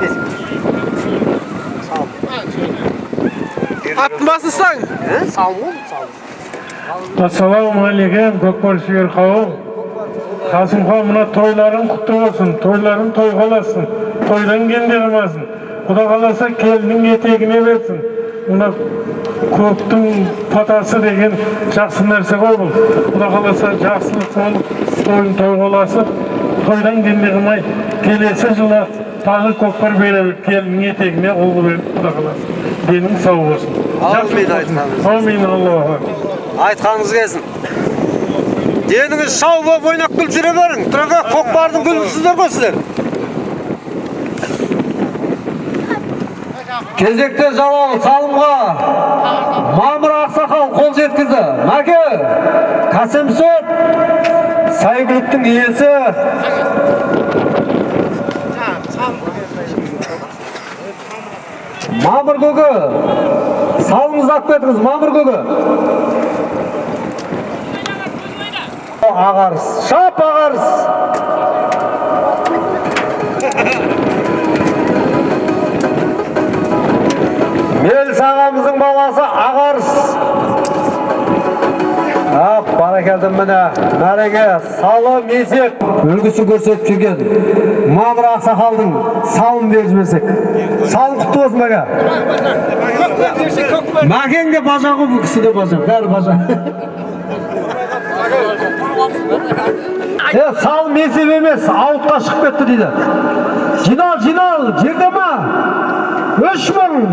Аттың басын ұстаң. Ассалаумағалейкум, көкпар сүйер қауым. Қасымхан, мына тойларың құтты болсын, тойларың той қаласын, тойдан кенде қалмасын. Құда қаласа келінің етегіне берсін. Мына көптің патасы деген жақсы нәрсе ғой бұл. Құда қаласа жақсылық болып, тойын той қаласы, тойдан кенде қалмай, келесі жылы тағы көкпар беріп, келінің етегіне олғы беріп, құда қаласы. Денің сау болсын. Амин, Аллаға. Айтқаныңыз келсін. Деніңіз шау болып ойнап күліп жүре берің. Тұрға көкпардың күліпсіздер ғой сіздер. Кезекте жалау салымға Мамыр ақсақал қол жеткізді. Мәке, Қасемсөт, Сайгүліктің иесі. Мамыр көгі, салымыз ақ кетіңіз, Мамыр көгі. Ағарыс, шап ағарыс. Меліс ағамыздың баласы ағарыс. Баракелді міне, мәреге салым есек. Үлгісі көрсетіп жүрген Мамыр ақсақалдың салым беріп жіберсек. Салым құтты болсын мәге. Мәкең де бажа ғой, бұл кісі де бажа, бәрі бажа. Салым есеп емес, ауытқа шығып кетті дейді. Жинал, жерде ма? 3000.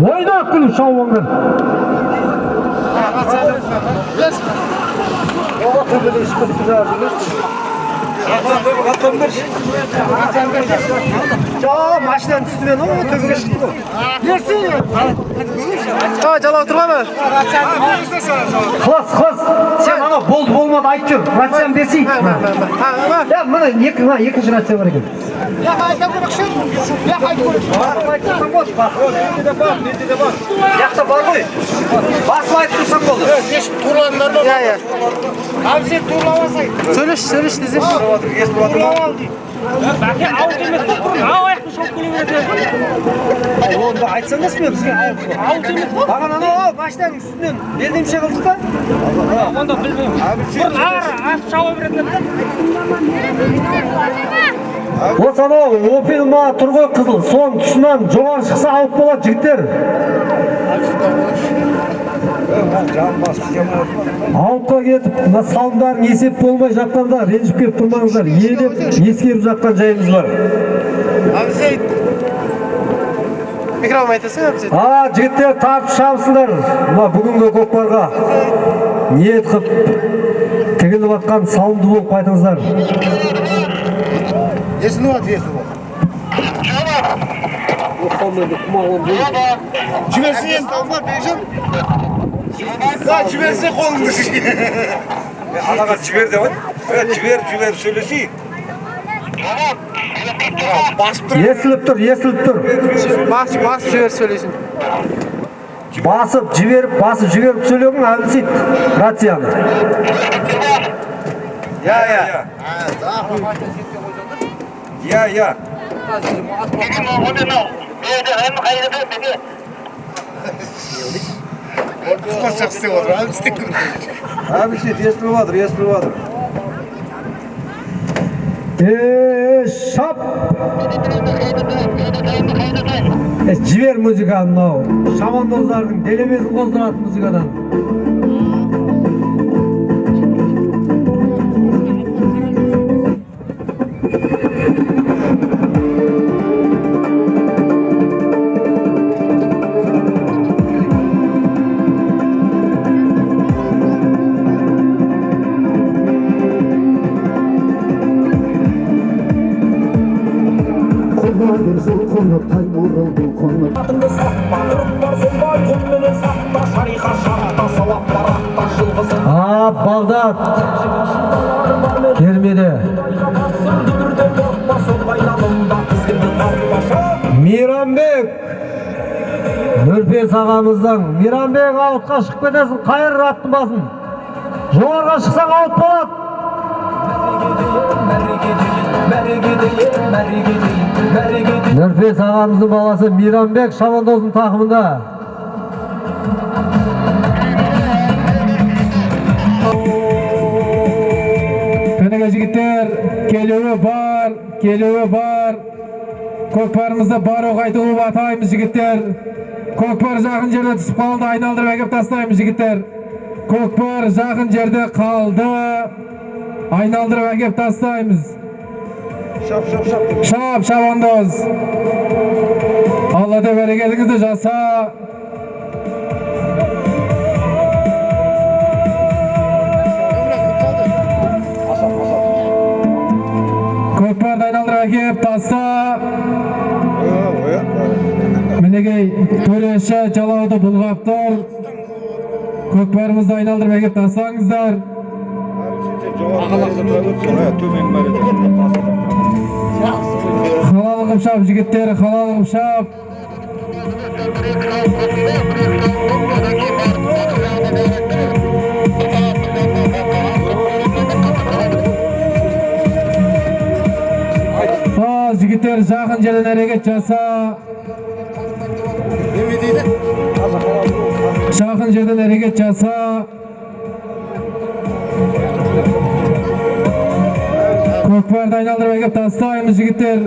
Ойнақ күліп шауыңдар. Жо, машинаның үстімен о, төбеге шықты ғой. Берсін. Жала отырғаны. Қылас. Сен ана болды болмады айтып жүр. Рациям берсей. Я, мына екінші рация бар екен. Я қайта көрекші. Жақта бар ғой. Басып айтып тұрсам болды. Турландар да. Я. Abi sen turlavasın. Сөйлеш десеш. Бәке ауыт емес қой. Аяқты шоқ көре береді. Онда айтсаңыз мен бізге Ауыт емес қой. маған анау машинаның үстінен белдемше қылды да. Онда білмеймін. Бір ат шауа береді. Осы анау опел ма тұр ғой қызыл. Соның тұсынан жоғары шықса алып болады жігіттер. Алыпқа кетіп, мына салымдарын есеп болмай жатқанда ренжіп келіп тұрмаңыздар. Елеп, ескеріп жатқан жайымыз бар. Abi sen микрофон айтасың abi sen. Жігіттер тартып шабысыңдар. Мына бүгінгі көкпарға ниет қып тігіліп жатқан салымды болып қайтыңыздар. Cümersin tamam Beycan. Ya cümersin kolunu. Anaga жібер деп айт. Жібер сөйлесейік. Естіліп тұр. Басып жібер сөйлесін. Басып жіберіп сөйлеуің әлсейді рацияны. Я. Kıskançak isteği olur. Abi isteği. Abi естіліп жатыр. Шап! Жібер музыканы мынау. Шабандоздардың делебесін қоздыратын музыкадан. Бағдат кермеде Мейрамбек Нұрпес ағамыздың Мейрамбек ауытқа шығып кетесің қайыр аттың басын жоғарға шықсаң ауыт болады Нұрпес ағамыздың баласы Мейрамбек шабандоздың тақымында жігіттер келуі бар көкпарымызды бару қайтуы батаймыз жігіттер көкпар жақын жерде түсіп қалды айналдырып әкеп тастаймыз жігіттер көкпар жақын жерде қалды айналдырып әкеп тастаймыз шап шабандоз Аллада бәрекетіңізді жаса көкпарды айналдырып әкеп таста мінекей төреші жалауды бұлғап тұр көкпарымызды айналдырып әкеп тастаңыздар халал қыпшап жігіттер халал қыпшап жігіттер жақын жерден әрекет жаса жақын жерден әрекет жаса көкпарды айналдырып әкеп тастаймыз жігіттер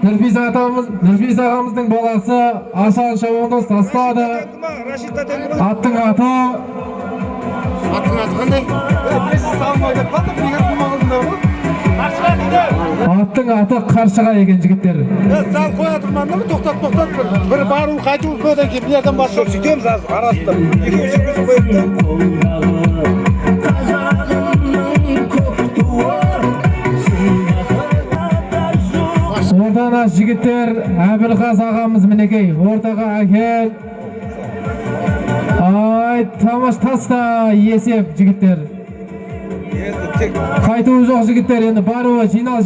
Нұрпейіс ағамыздың баласы Асан шабандоз тастады аттың аты қандай? аттың аты Қаршыға екен жігіттер Сен қоя тұрмандың тоқтат бір бару қайту көден кейін бір жерден басып сөйтеміз арасында екеуі жүргізіп қойыпты Ортана жігіттер Әбілқас ағамыз мінекей. Ортаға әкел. Ай, тамаш таста есеп жігіттер. Қайтуы жоқ жігіттер, енді баруы. Жинал.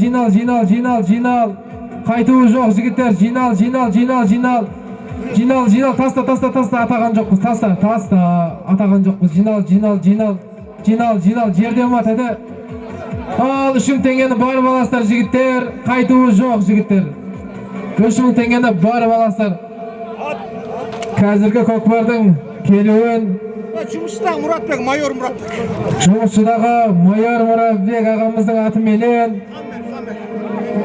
Қайтуы жоқ жігіттер, жинал. Жинал, таста, атаған жоқпыз, таста, атаған жоқпыз, жинал, жерден атады. Ал 3.000 теңгені барып аласыздар жігіттер, қайтуы жоқ жігіттер. 3.000 теңгені барып аласыздар. Қазіргі көкпардың келуін жұмысшыдағы Мұратбек, майор Мұратбек. Жұмысшыдағы майор Мұратбек ағамыздың атыменен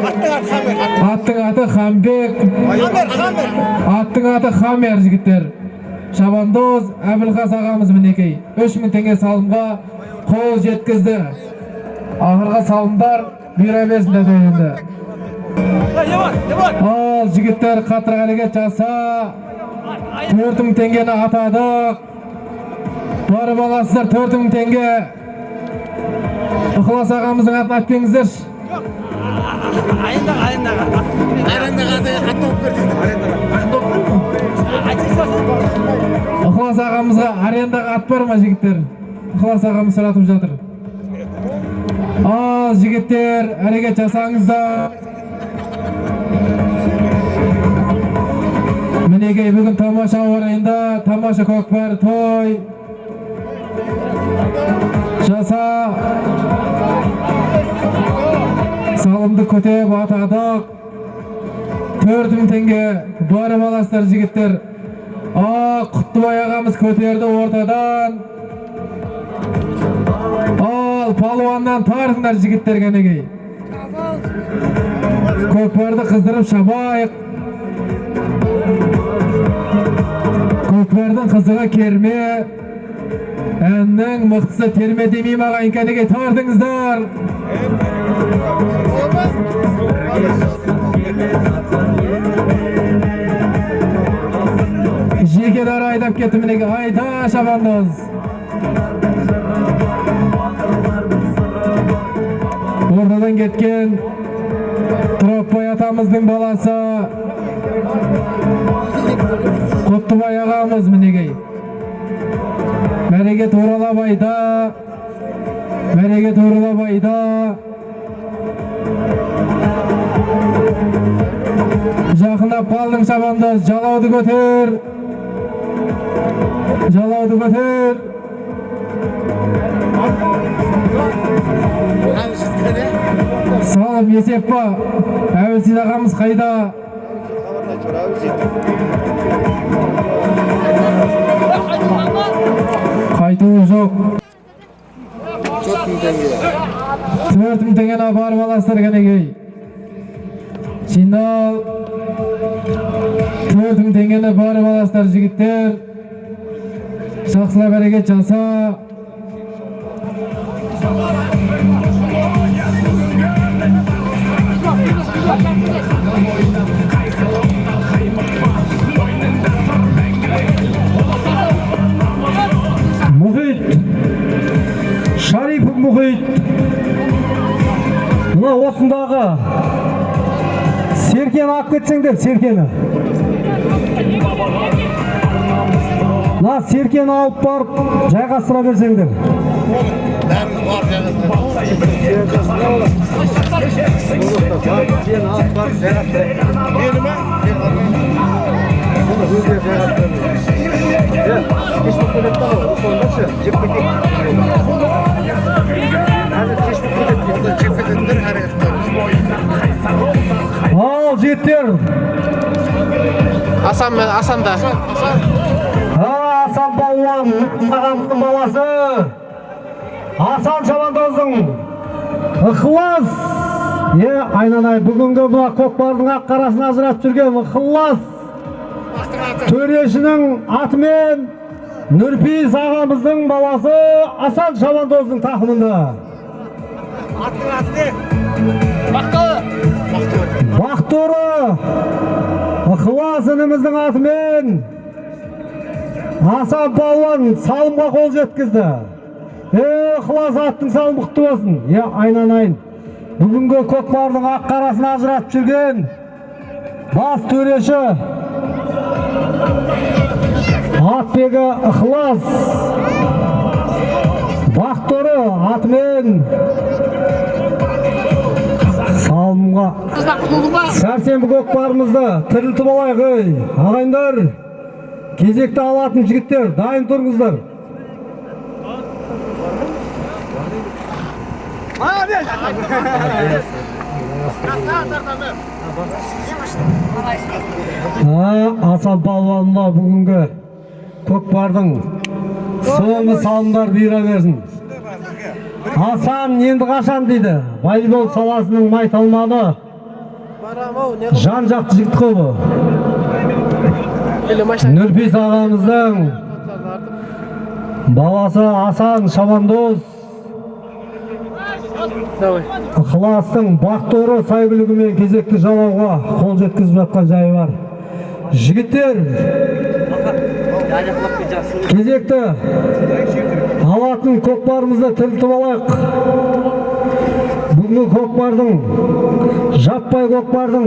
аттың аты Хамбек, аттың аты Хамер жігіттер. Шабандоз Әбілқас ағамыз мінекей 3.000 теңге салымға қол жеткізді. Ақырға салымдар бұйра берсін деді енді. Ал жігіттер қатырық әрекет жаса. 4.000 теңгені атадық. Барып аласыздар 4.000 теңге. Ықылас ағамыздың атын айтпеңіздер. Ықылас ағамызға арендаға ат бар ма жігіттер? Ықылас ағамыз сұратып жатыр. Ал жігіттер әрекет жасаңыздар. Мінекей бүгін тамаша орайында, тамаша көкпар той жаса. Салымды көтеп атадық. 4.000 теңге барып аласыздар жігіттер. Құттыбай ағамыз көтерді ортадан. Ал палуаннан тартыңдар жігіттер кәнекей. Көкпарды қыздырып шабайық. Көкпардың қызығы керме. Әннің мықтысы терме демейм ағайын кәнекей тартыңыздар. Жеке дара айдап кетті мінеге. Айда шабандоз. Ортадан кеткен Тұропбай атамыздың баласы Құттыбай ағамыз мінекей. Бәрекет оралап айда. Жақындап қалдың шабандоз. Жалауды көтер. Салып есеп па? Әуелсіз ағамыз қайда? Қайтуы жоқ. 4.000 теңгені барып аласыздар кәнекей. Жинал. 4.000 теңгені барып аласыздар жігіттер. Жақсылап әрекет жаса. Мұхит, Шарипов Мұхит. Мына осындағы серкені алып кетсеңдер, серкені. Мына серкені алып барып, жайғастыра берсеңдер. Ал жеттер. Асанда. Асан балуан, ағамыздың баласы. Асан Шабандоздың ықылас. Айнанай, бүгінгі бұла көкпардың ақ қарасын ажырап жүрген ықылас. Төрешінің атымен Нұрпейіс ағамыздың баласы Асан Шабандоздың тақымында. Бақтуры ықылас ініміздің атымен Асан балуан салымға қол жеткізді. Ықылас аттың салым құтты болсын. Айнанайын. Бүгінгі көкпардың ақ қарасын ажыратып жүрген бас төреші атбегі ықылас бақтыры атымен салымға сәрсенбі көкпарымызды тірілтіп алайық. Ағайындар, кезекті алатын жігіттер дайын тұрыңыздар. Асан палуанына бүгінгі көкпардың соңғы салымдар бұйыра берсін. Асан енді қашан дейді? Волейбол саласының майталманы жан-жақты жігіт қой бұл. Нұрпейіс ағамыздың баласы Асан Шабандоз ықыластың бақтыры сайгүлігімен кезекті жалауға қол жеткізіп жатқан жайы бар. Жігіттер, кезекті алатын көкпарымызды тірілтіп алайық. Бүгінгі көкпардың, жаппай көкпардың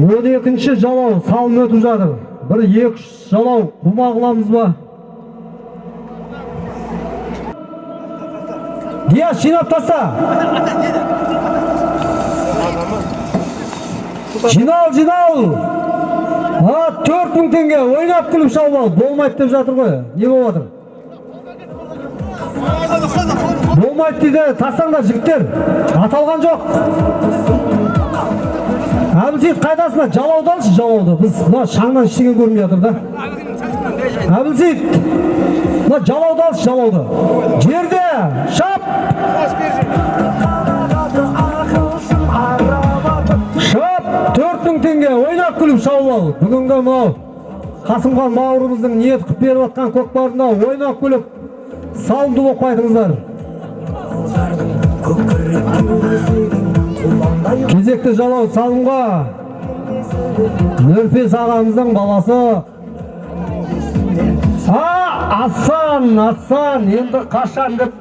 12-ші жалау салым өтіп жатыр. Бір 2-3 жалау құма қыламыз ба? Диас, жинап таста! Жинал! 4.000 теңге ойнап күліп шалбал. Болмайды деп жатыр ғой. Не болып жатыр? Болмайды дейді, тастаңдар жігіттер. Аталған жоқ. Әбілсейт қайдасына? Жалауды алшы, жалауды. Біз шаңнан ештеңе көрмей жатыр да. Әбілсейт, жалауды алшы, жалауды. Жерде, шап! Шап, 4.000 теңге ойнап күліп шалбал. Бүгінгі мынау Қасымхан бауырымыздың ниет қып беріп атқан көкпарында ойнап күліп салымды болып қайтыңыздар. Кезекті жалау салымға Нұрпейіс ағамыздың баласы Асан, енді қашан деп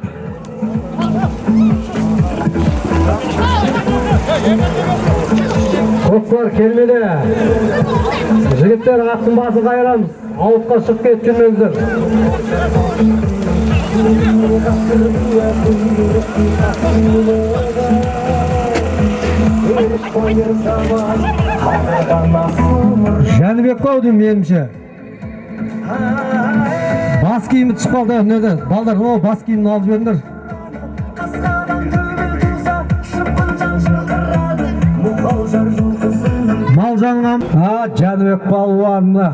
көкпар келмеді. Жігіттер аттың басы қайырамыз. Ауытқа шығып кетіп жүрмеңіздер. Жәнібек қой деймін менімше. Бас киімі түсіп қалды. Балдар, бас киімін алып жіберіңдер. Малжанған Жәнібек балуанына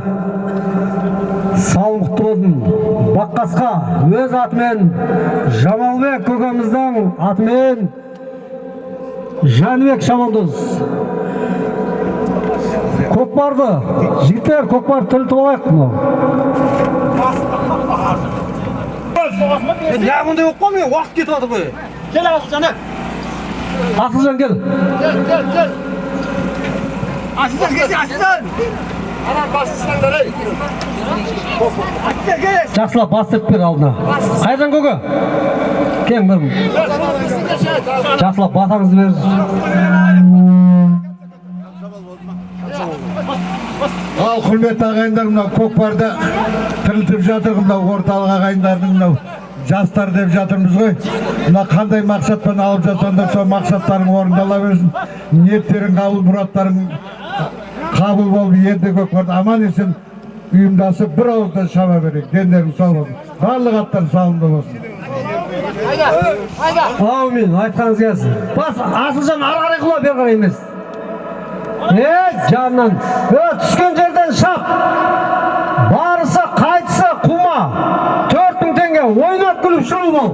салым құтты болсын. Баққасқа өз атымен Жамалбек көкеміздің атымен Жәнібек Шамандоз. Көкпарды, жігіттер, көкпарды тірілтіп алайық. Неғымындай өп қой, уақыт кетіп ады қой. Кел Асылжан, Асылжан кел. Асылжан келсе, Асылжан! Анан басыстаңдар, ей! Жақсылап бастырып бер алдына. Қайдан көке? Кең бір. Жақсылап батаңызды бер. Ал құрметті ағайындар, мынау көкпарда тірілтіп жатыр, мынау орталық ағайындардың мынау жастар деп жатырмыз ғой. Мына қандай мақсатпен алып жатсаңдар, сол мақсаттарың орындала берсін. Ниеттерің қабыл, мұраттарың қабыл болып, енді көкпарды аман есен ұйымдасып бір ауыздан шаба берейік. Дендерің сау болсын. Барлық аттар сауында болсын. Аумин, айтқаныңыз келсін. Бас, Асылжан ары қарай құла, бер қарай емес. Жанынан, түскен жерден шап. Барысы, қайтысы, құма. 4.000 теңге ойнап күліп шырыл бол.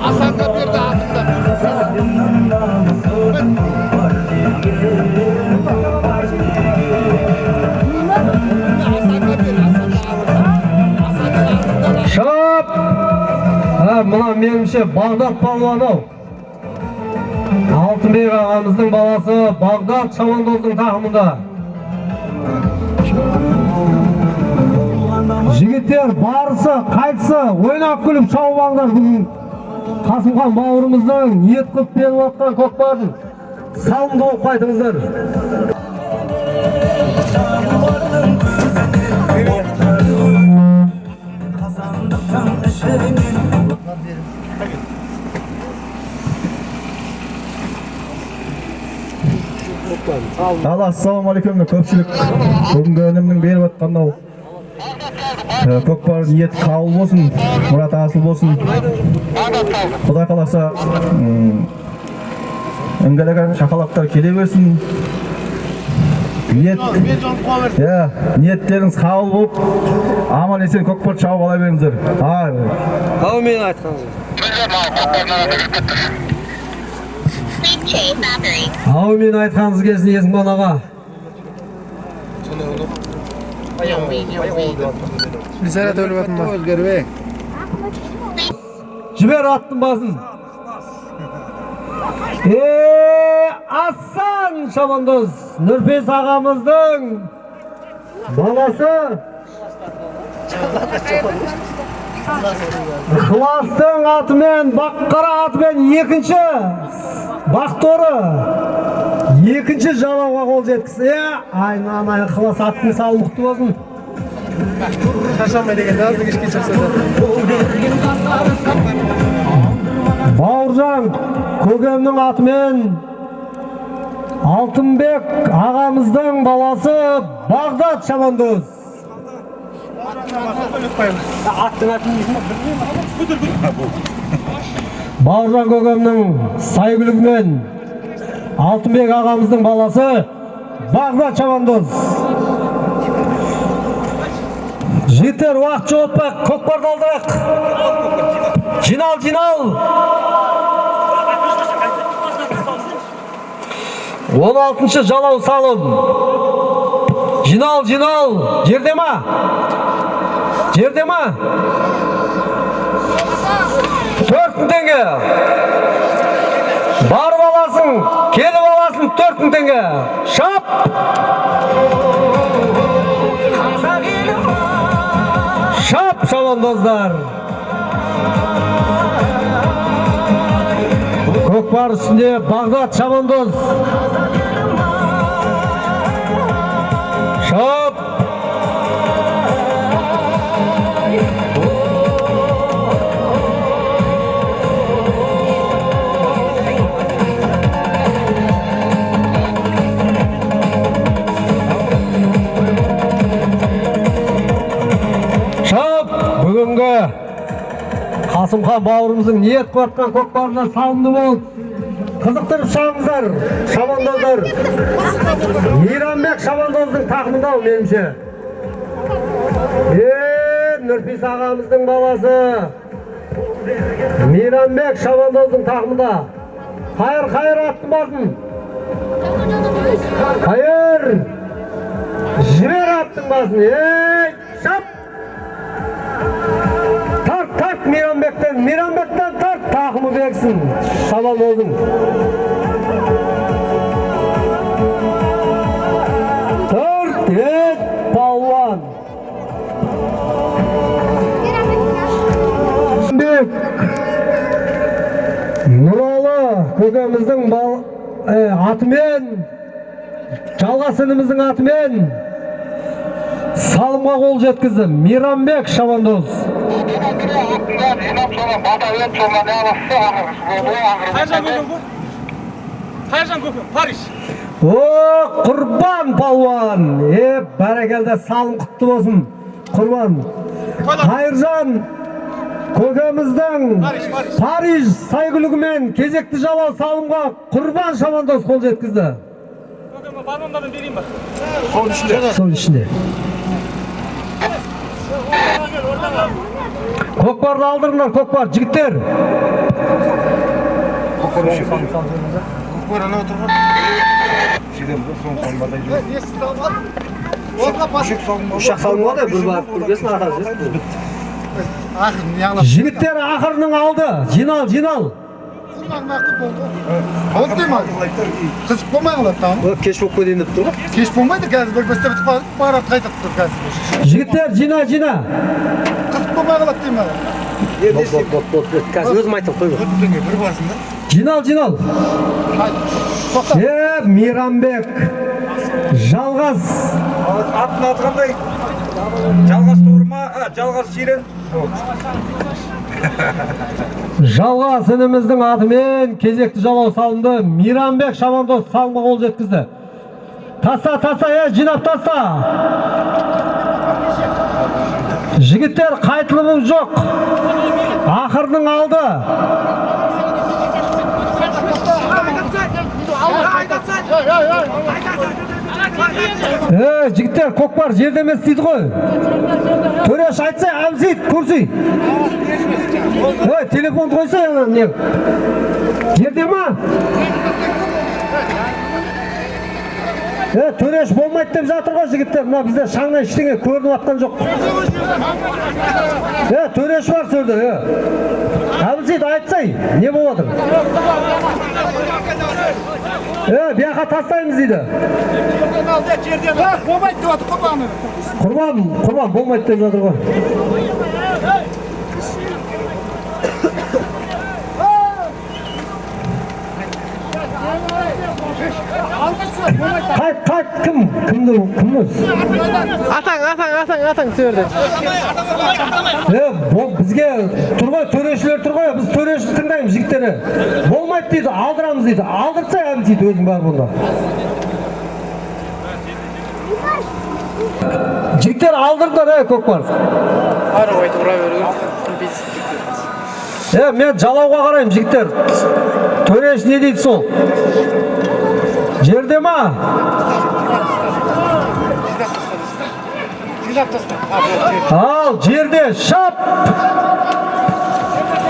Асанға берді атында. Шап! Мына менімше Бағдат палуаны. Алтынбек ағамыздың баласы Бағдат Шамандоздың тақымында. Жігіттер барысы, қайтысы, ойнап күліп шауып алыңдар бүгін. Қасымхан бауырымыздың ниет қылып беріп жатқан көкпардың салымды болып қайтыңыздар. Ал ассалаумағалейкум көпшілік. Бүгінгі өнімнің беріп жатқанау көкпар ниет қабыл болсын, мұрат асыл болсын. Құдай қаласа үңгілеген шақалақтар келе берсін. Ниеттеріңіз қабыл болып, аман есен көкпар шауып ала беріңіздер. Әумин айтқаныңыз. Әумин айтқаныңыз келсін Есімхан аға. Лизарат өліп атым ба? Жібер аттың басын. Асан Шабандоз, Нұрпейіс ағамыздың баласы. Ықыластың атымен, Баққара атымен екінші бақторы. Екінші жалауға қол жеткісі. Айнан Ықылас аттың салы мұқты болсын. Шашамай дегенде азды кешке шақсады. Бауыржан Көкемнің атымен Алтынбек ағамыздың баласы Бағдат Шабандоз. Бауыржан Көкемнің сайгүлігімен Алтынбек ағамыздың баласы Бағдат Шабандоз. Жігіттер, уақыт жоғалтпай, көкпарды алдырақ. Жинал. 16-шы жалау салым. Жинал. Жерде ма? 4.000 теңге. Барып аласың, келіп аласың 4.000 теңге. Шап! Шап шабандоздар. Көкпар үстінде Бағдат Шабандоз. Шап! Бүгінгі Қасымхан бауырымыздың ниет қуатқан көкпарына салымды болып қызықтырып шығыңыздар, шабандоздар. Мейрамбек Шабандоздың тақымында меніңше. Нұрпейіс ағамыздың баласы Мейрамбек Шабандоздың тақымында. Қайыр аттың басын. Қайыр! Жібер аттың басын. Шап! Тарт Мейрамбектен тарт, тақымы бексін, Шабандоздың. Тарт, палуан. Нұралы көкеміздің атымен, жалғасынымыздың атымен салымға қол жеткізді Мейрамбек Шабандоз. Қайыржан көкем, Париж. Құрбан палуан. Бәрекелді, салым құтты болсын. Құрбан. Қайыржан көкеміздің Париж сайгүлігімен кезекті жалау салымға Құрбан Шабандоз қол жеткізді. Көкеме бармандарын берейін ба? Сол ішінде. Көкпарды алдырыңдар, көкпар, жігіттер. Ушақ салынғады, бір барып көргесін атады. Жігіттер ақырының алды. Жинал. Болды дейм ай. Қызып болмай қалады тамы. Кеш болып көдейін деп тұр. Кеш болмайды, қазір бір көстеп барат қайтып тұр қазір. Жігіттер, жина. болмай қалады деймін. Қазір өзім айтып қойып. 4 теңге бір барсын да. Жинал. Мейрамбек. Жалғас. Атын аты қандай? Жалғас Тұғыр ма? Жалғас Жирен. Жалғас ініміздің атымен кезекті жалау салынды. Мейрамбек Шабандоз салымға қол жеткізді. Таста, жинап таста. Жігіттер қайтылымы жоқ. Ақырдың алды. Жігіттер көкпар жерде емес дейді ғой. Төреш айтса, әмсейт, көрсей. Телефон қойса, не? Жерде ма? Төреш болмайды деп жатыр ғой жігіттер. Мына бізде шаңнан ештеңе көрініп атқан жоқ. Төреш бар сөрді. Әмсейт айтсай, не болады? Бияқа тастаймыз дейді. Болмайды деп жатыр құрбаны. Құрбан болмайды деп жатыр ғой. Қайт, кімді? Атаң сөрді. Бізге тұрғой, төрешілер тұрғой, біз төрешіні тыңдаймыз жігіттері. Болмайды дейді, алдырамыз дейді. Алдыртса әміз дейді, өзің бар бұнда. Жігіттер алдырдар, көкпар. Ары қойды ұра беру. Мен жалауға қарайым, жігіттер. Төреш не дейді сол? Жерде ма? Ал, жерде, шап!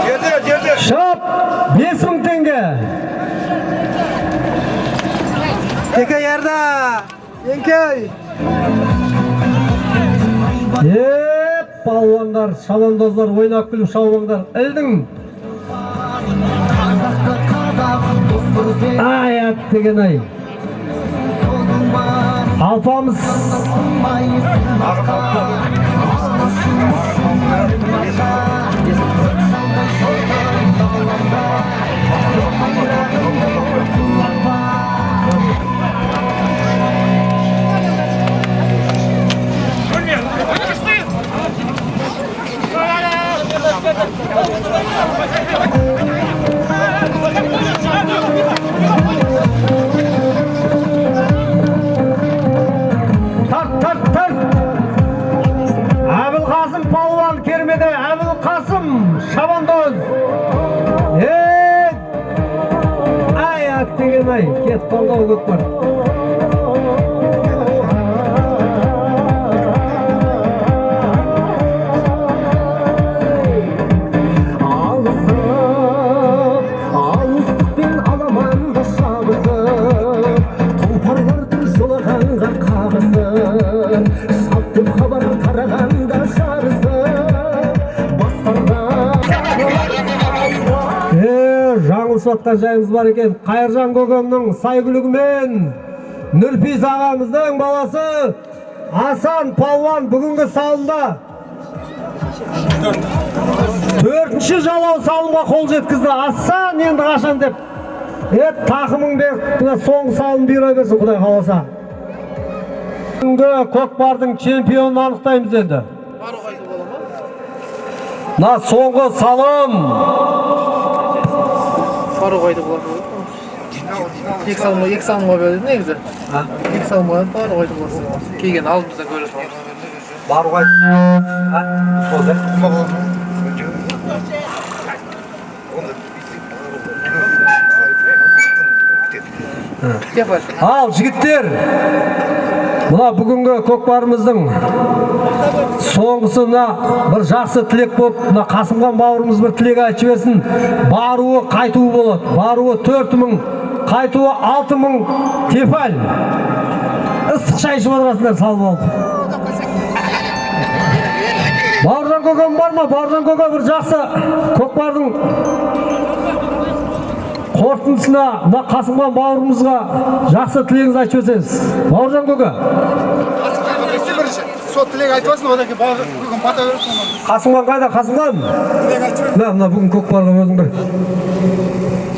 Жерде. Шап! 5.000 теңге. Теке ярда! Еңкей! Палуандар, шабандоздар, ойнап күліп шабуаңдар. Ілдің! Ай, деген ай. Алпамыз. Тарт. Әбілқасым палуан кермеді. Әбілқасым шабандоз. Ай, деген ай. Кет қалдау көп бар. Жаңылысып жайымыз бар екен. Қайыржан көкемнің сайгүлігімен Нұрпейіс ағамыздың баласы Асан палуан бүгінгі салымда 4-ші жалау салымға қол жеткізді. Асан енді қашан деп. Тақымың бек соңғы салым бұйыра берсін, Құдай қаласа. Бүгінгі көкпардың чемпионын анықтаймыз енді. Мына соңғы салым. Бару қойды болады. Екі салымға бөледі негізі. Екі салымға бару қойды болады. Кейген алдымызда көріп қалды. Бару қойды. Ал жігіттер, мына бүгінгі көкпарымыздың соңғысына бір жақсы тілек болып, мына Қасымхан бауырымыз бір тілек айтып берсін. Баруы қайтуы болады. Баруы 4.000, қайтуы 6.000 тефаль. Ыстық шай ішіп отырасыңдар салып алып. Бауыржан көкем бар ма? Бауыржан көке бір жақсы көкпардың қорытындысына мына Қасымхан бауырымызға жақсы тілегіңізді айтып өтсеңіз. Бауыржан көке. Сол тілек айтып отырсың, одан кейін бүгін бата беріпсің. Қасымхан қайда, Қасымхан? Мына бүгін көкпарға өзің бір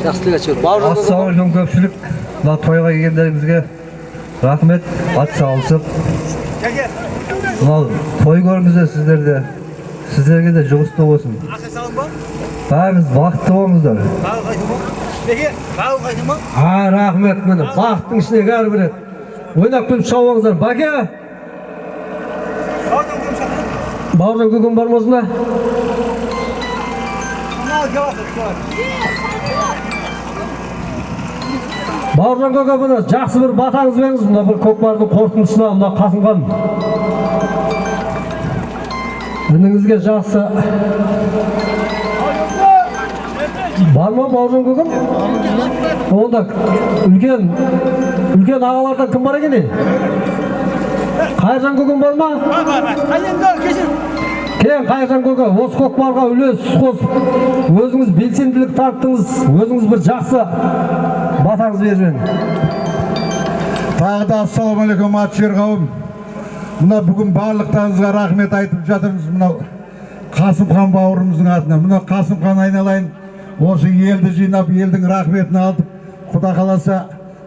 Жақсылық айтшы. ассалаумағалейкум көпшілік. Мына тойға келгендеріңізге рахмет, ат салысып. Мынау той көріңіздер сіздерде. Сіздерге де жұғысты болсын. Бәріңіз бақытты болыңыздар. Рахмет, міне бақыттың ішіне кәрі береді. Ойнап күліп шауыңыздар. Бәке! Бауыржан көкем бар ма осында? Бауыржан көкем, міне жақсы бір батаңыз беріңіз. Мына бір көкпардың қорытындысына, мына Қасымхан. Ініңізге жақсы. Бар ма Бауыржан көкем? Онда үлкен ағалардан кім бар екен? Қайыржан көкем бар ма? Кен Қайыржан көке, осы көкпарға үлес қосып, өзіңіз белсенділік тарттыңыз, өзіңіз бір жақсы батаңыз берген. Тағы да ассалаумағалейкум ат жер қауым. Мына бүгін барлықтарыңызға рахмет айтып жатырмыз. Мына Қасымхан бауырымыздың атына. Мына Қасымхан айналайын. Осы елді жинап, елдің рахметін алып, Құда қаласа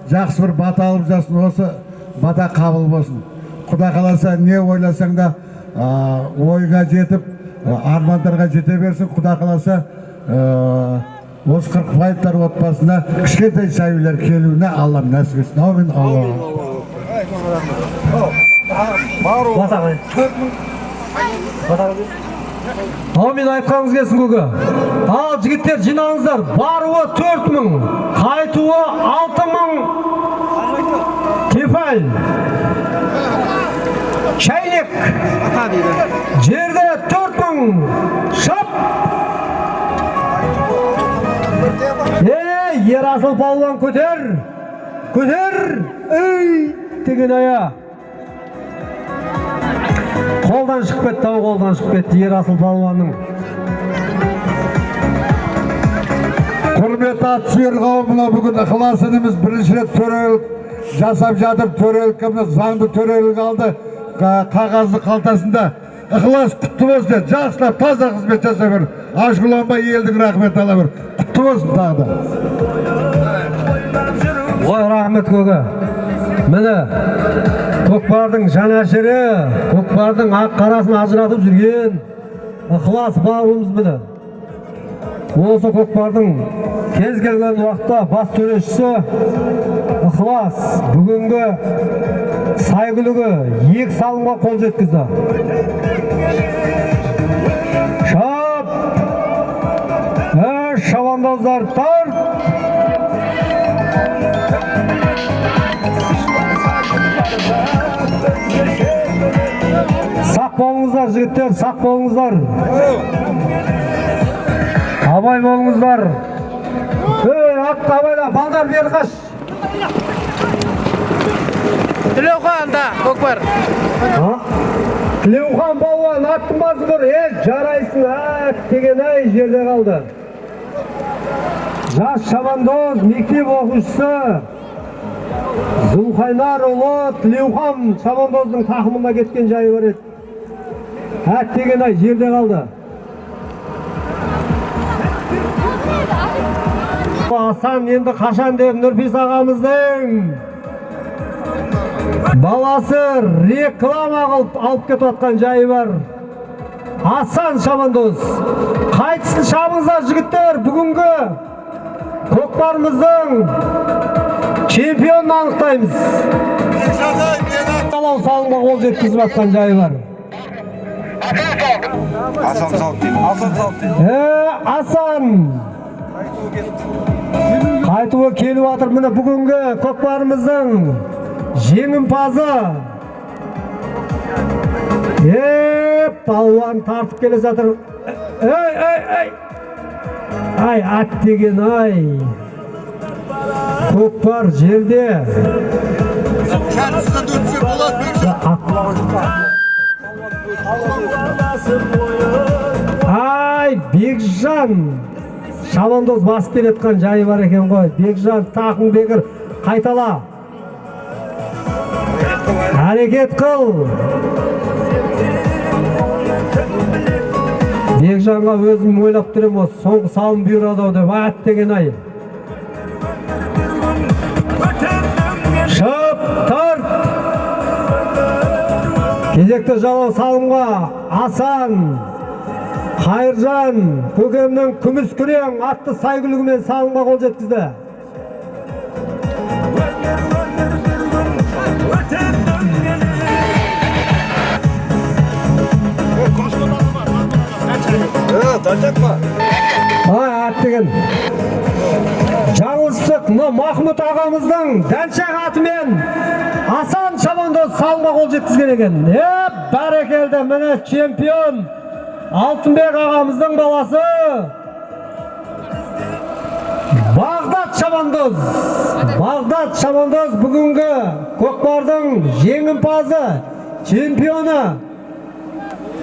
жақсы бір бата алып жасын, осы бата қабыл болсын. Құда қаласа не ойласаң да ойға жетіп, армандарға жете берсін. Құда қаласа осы Қырықбаевтар отбасына кішкентай сәбилер келуіне Алла нәсіп етсін. Аумин. Аумин айтқаныңыз келсін көке. Ал жігіттер жинаңыздар. Баруы 4.000, қайтуы 6.000 тефаль. Чайнек. Жерде 4.000 шап. Ерасыл балуан көтер. Көтер. Деген ая. Қолдан шығып кетті, қолдан шығып кетті Ерасыл балуанның. Құрметті ат сүйер қауымына бүгін ықылас ініміз бірінші рет төрелік жасап жатыр. Төрелікке заңды төрелік алды. Қағазды қалтасында. Ықылас құтты болсын. Жақсылап таза қызмет жасап бір. Ашқыланбай елдің рахмет ала бір. Құтты болсын тағы да. Ой, рахмет көке. Міне көкпардың жанашыры, көкпардың ақ қарасын ажыратып жүрген ықылас бауырымыз міне. Осы көкпардың кез келген уақытта бас төрешісі ықылас бүгінгі сайгүлігі 2 салымға қол жеткізді. Шап! Шабандоздар тарт! Сақ болыңыздар жігіттер, сақ болыңыздар. Абай болыңыздар. Атты абайла, балдар бері қаш. Тілеухан да көкпар. Тілеухан балуан аттың басы бір. Жарайсың, деген ай жерде қалды. Жас шабандоз, мектеп оқушысы Зұлқайнар ұлы Тілеухан шабандоздың тақымына кеткен жайы бар еді. Деген ай жерде қалды. Асан енді қашан деп Нұрпейіс ағамыздың баласы реклама қылып алып кетіп атқан жайы бар. Асан шабандоз. Қайтсын шабыңыздар жігіттер, бүгінгі көкпарымыздың чемпионын анықтаймыз. Алау салымға қол жеткізіп атқан жайы бар. Асан сауыт дейді. Асан сауыт дейді. Асан қайтуы келіп атыр. Міне бүгінгі көкпарымыздың жеңімпазы. Балуан тартып келе жатыр. Ай, ат деген ай. Көкпар жерде. Ай, Бекжан. Шабандоз басып келеткен жайы бар екен ғой. Бекжан, тақың бекір, қайтала. Әрекет қыл. Бекжанға өзім ойлап тұрмын, осы соңғы салым бұйырады деп ат деген ай. Шып, тарт! Кезекті жалау салымға Асан, Қайыржан, көкемнің күміс күрең атты сайгүлігімен салымға қол жеткізді. Аттеген жаңылыстық Махмұт ағамыздың дәншақ атымен Асан Шабандоз салымға қол жеткізген екен. Бәрекелді, міне чемпион Алтынбек ағамыздың баласы Бағдат Шабандоз. Бағдат Шабандоз бүгінгі көкпардың жеңімпазы, чемпионы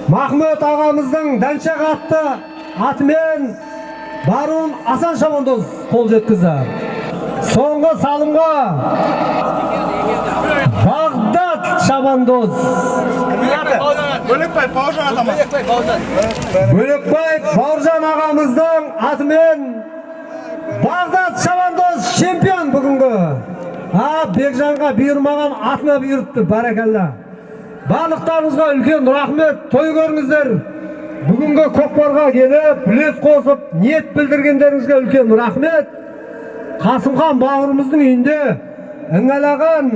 Махмұт ағамыздың дәншақ атты атымен Барун Асан Шабандоз қол жеткізді. Соңғы салымға Бағдат Шабандоз. Бөлекбай Бауыржан ағамыздың атымен Бағдат Шабандоз чемпион бүгінгі. Бекжанға бұйырмаған атына бұйырыпты, бәрекелді. Барлықтарыңызға үлкен рахмет, той көріңіздер. Бүгінгі көкпарға келіп, үлес қосып, ниет білдіргендеріңізге үлкен рахмет. Қасымхан бауырымыздың үйінде іңәлаған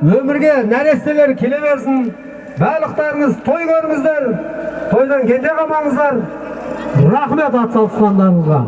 өмірге нәрестелер келе берсін. Барлықтарыңыз той көріңіздер, тойдан кенде қалмаңыздар. Рахмет атсалысқандарыңызға.